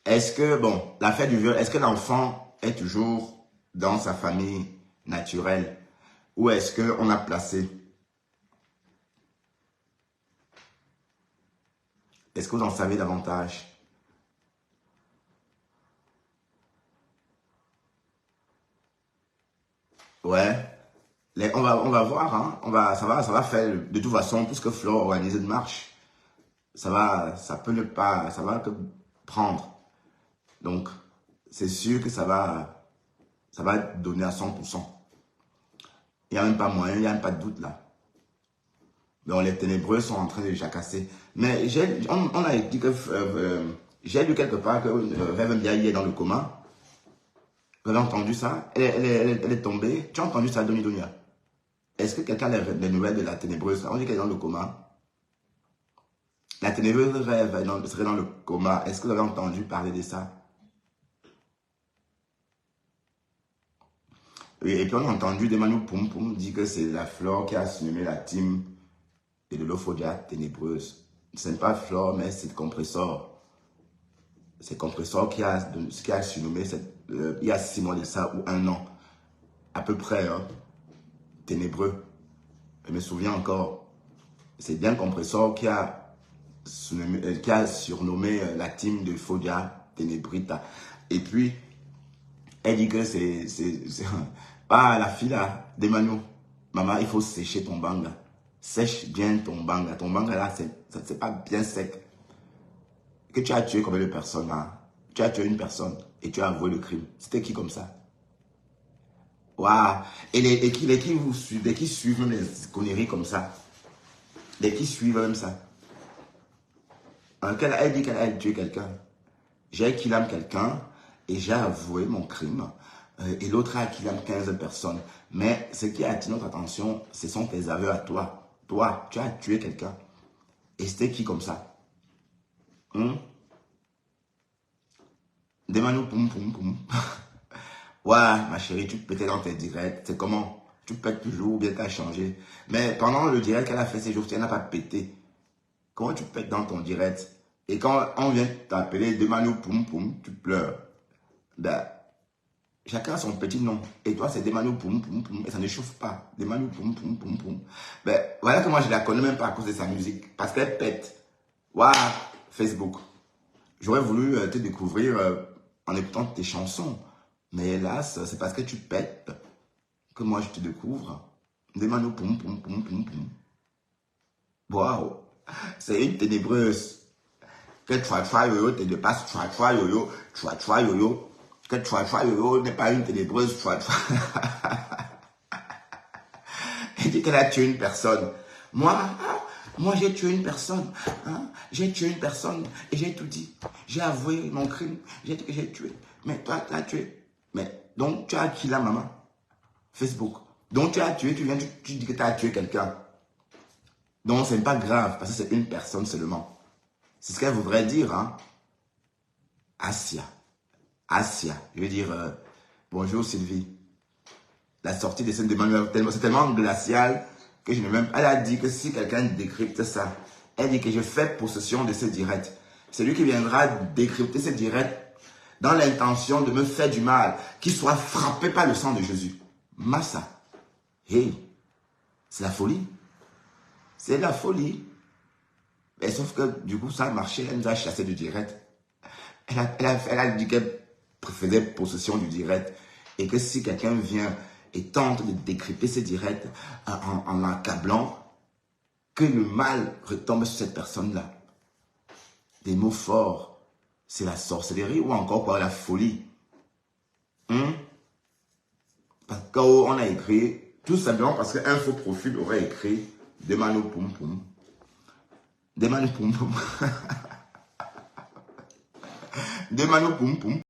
Est-ce que l'enfant est toujours dans sa famille naturelle ou est-ce qu'on a placé? Est-ce que vous en savez davantage? Ouais, On va voir, hein. Ça va faire, de toute façon, puisque Flore organise une marche, ça va que prendre. Donc, c'est sûr que ça va donner à 100%. Il n'y a même pas moyen, il n'y a même pas de doute là. Donc, les ténébreux sont en train de jacasser. Mais on a dit que, j'ai lu quelque part que Rêve Ndiaye est dans le coma. Vous avez entendu ça? Elle est tombée. Tu as entendu ça, Doni Donia? Est-ce que quelqu'un a des nouvelles de la ténébreuse? On dit qu'elle est dans le coma. La ténébreuse serait dans le coma. Est-ce que vous avez entendu parler de ça? Oui, et puis on a entendu Demanu Poum Poum dire que c'est la Flore qui a surnommé la team de l'Ophodia ténébreuse. Ce n'est pas Flore, mais c'est Compressor. C'est Compressor qui a surnommé il y a 6 mois de ça ou 1 an. À peu près, hein, ténébreux. Je me souviens encore. C'est bien Compressor qui a surnommé la team de Fodia Ténébrita. Et puis, elle dit que c'est pas la fille là, Demanu. Maman, il faut sécher ton banga. Sèche bien ton banga. Ton banga là, c'est pas bien sec. Que tu as tué combien de personnes là? Tu as tué une personne et tu as avoué le crime. C'était qui comme ça? Waouh! Et qui vous suivent, qui suivent même les conneries comme ça? Les qui suivent même ça? Elle dit qu'elle a tué quelqu'un. J'ai killé quelqu'un et j'ai avoué mon crime. Et l'autre a killé 15 personnes. Mais ce qui a attiré notre attention, ce sont tes aveux à toi. Toi, tu as tué quelqu'un. Et c'était qui comme ça? Demande-nous poum poum poum. Ouais, ma chérie, tu pétais dans tes directs. C'est comment? Tu pètes toujours ou bien tu as changé? Mais pendant le direct qu'elle a fait ces jours, tu n'as pas pété. Comment tu pètes dans ton direct? Et quand on vient t'appeler Demanu Poum Poum, tu pleures. Ben, chacun a son petit nom. Et toi, c'est Demanu Poum Poum Poum. Et ça ne chauffe pas. Demanu Poum Poum Poum Poum. Ben, voilà que moi, je la connais même pas à cause de sa musique. Parce qu'elle pète. Waouh, Facebook. J'aurais voulu te découvrir en écoutant tes chansons. Mais hélas, c'est parce que tu pètes que moi, je te découvre. Demanu Poum Poum Poum Poum Poum. Waouh. C'est une ténébreuse. Que yoyo te dépasse, yoyo, yoyo. Que yoyo n'est pas une ténébreuse, Elle dit qu'elle a tué une personne. Moi j'ai tué une personne. Hein? J'ai tué une personne et j'ai tout dit. J'ai avoué mon crime. J'ai dit que j'ai tué. Mais toi, tu as tué. Mais donc, tu as qui la maman? Facebook. Donc, tu as tué, tu dis que tu as tué quelqu'un. Donc, ce n'est pas grave parce que c'est une personne seulement. C'est ce qu'elle voudrait dire, hein. Asia, je veux dire, bonjour Sylvie. La sortie de scène d'Emmanuel, c'est tellement glacial que je ne même. Elle a dit que si quelqu'un décrypte ça, elle dit que je fais possession de ce direct. C'est lui qui viendra décrypter ce direct dans l'intention de me faire du mal, qu'il soit frappé par le sang de Jésus. Massa. Hey, c'est la folie. C'est la folie. Mais sauf que du coup, ça a marché, elle nous a chassé du direct. Elle a dit qu'elle faisait possession du direct. Et que si quelqu'un vient et tente de décrypter ce direct en l'accablant, que le mal retombe sur cette personne-là. Des mots forts. C'est la sorcellerie ou encore quoi, la folie. Parce qu'on a écrit, tout simplement parce qu'un faux profil aurait écrit « Demano Poum Poum ». Demano Poum Poum. Demano Poum Poum.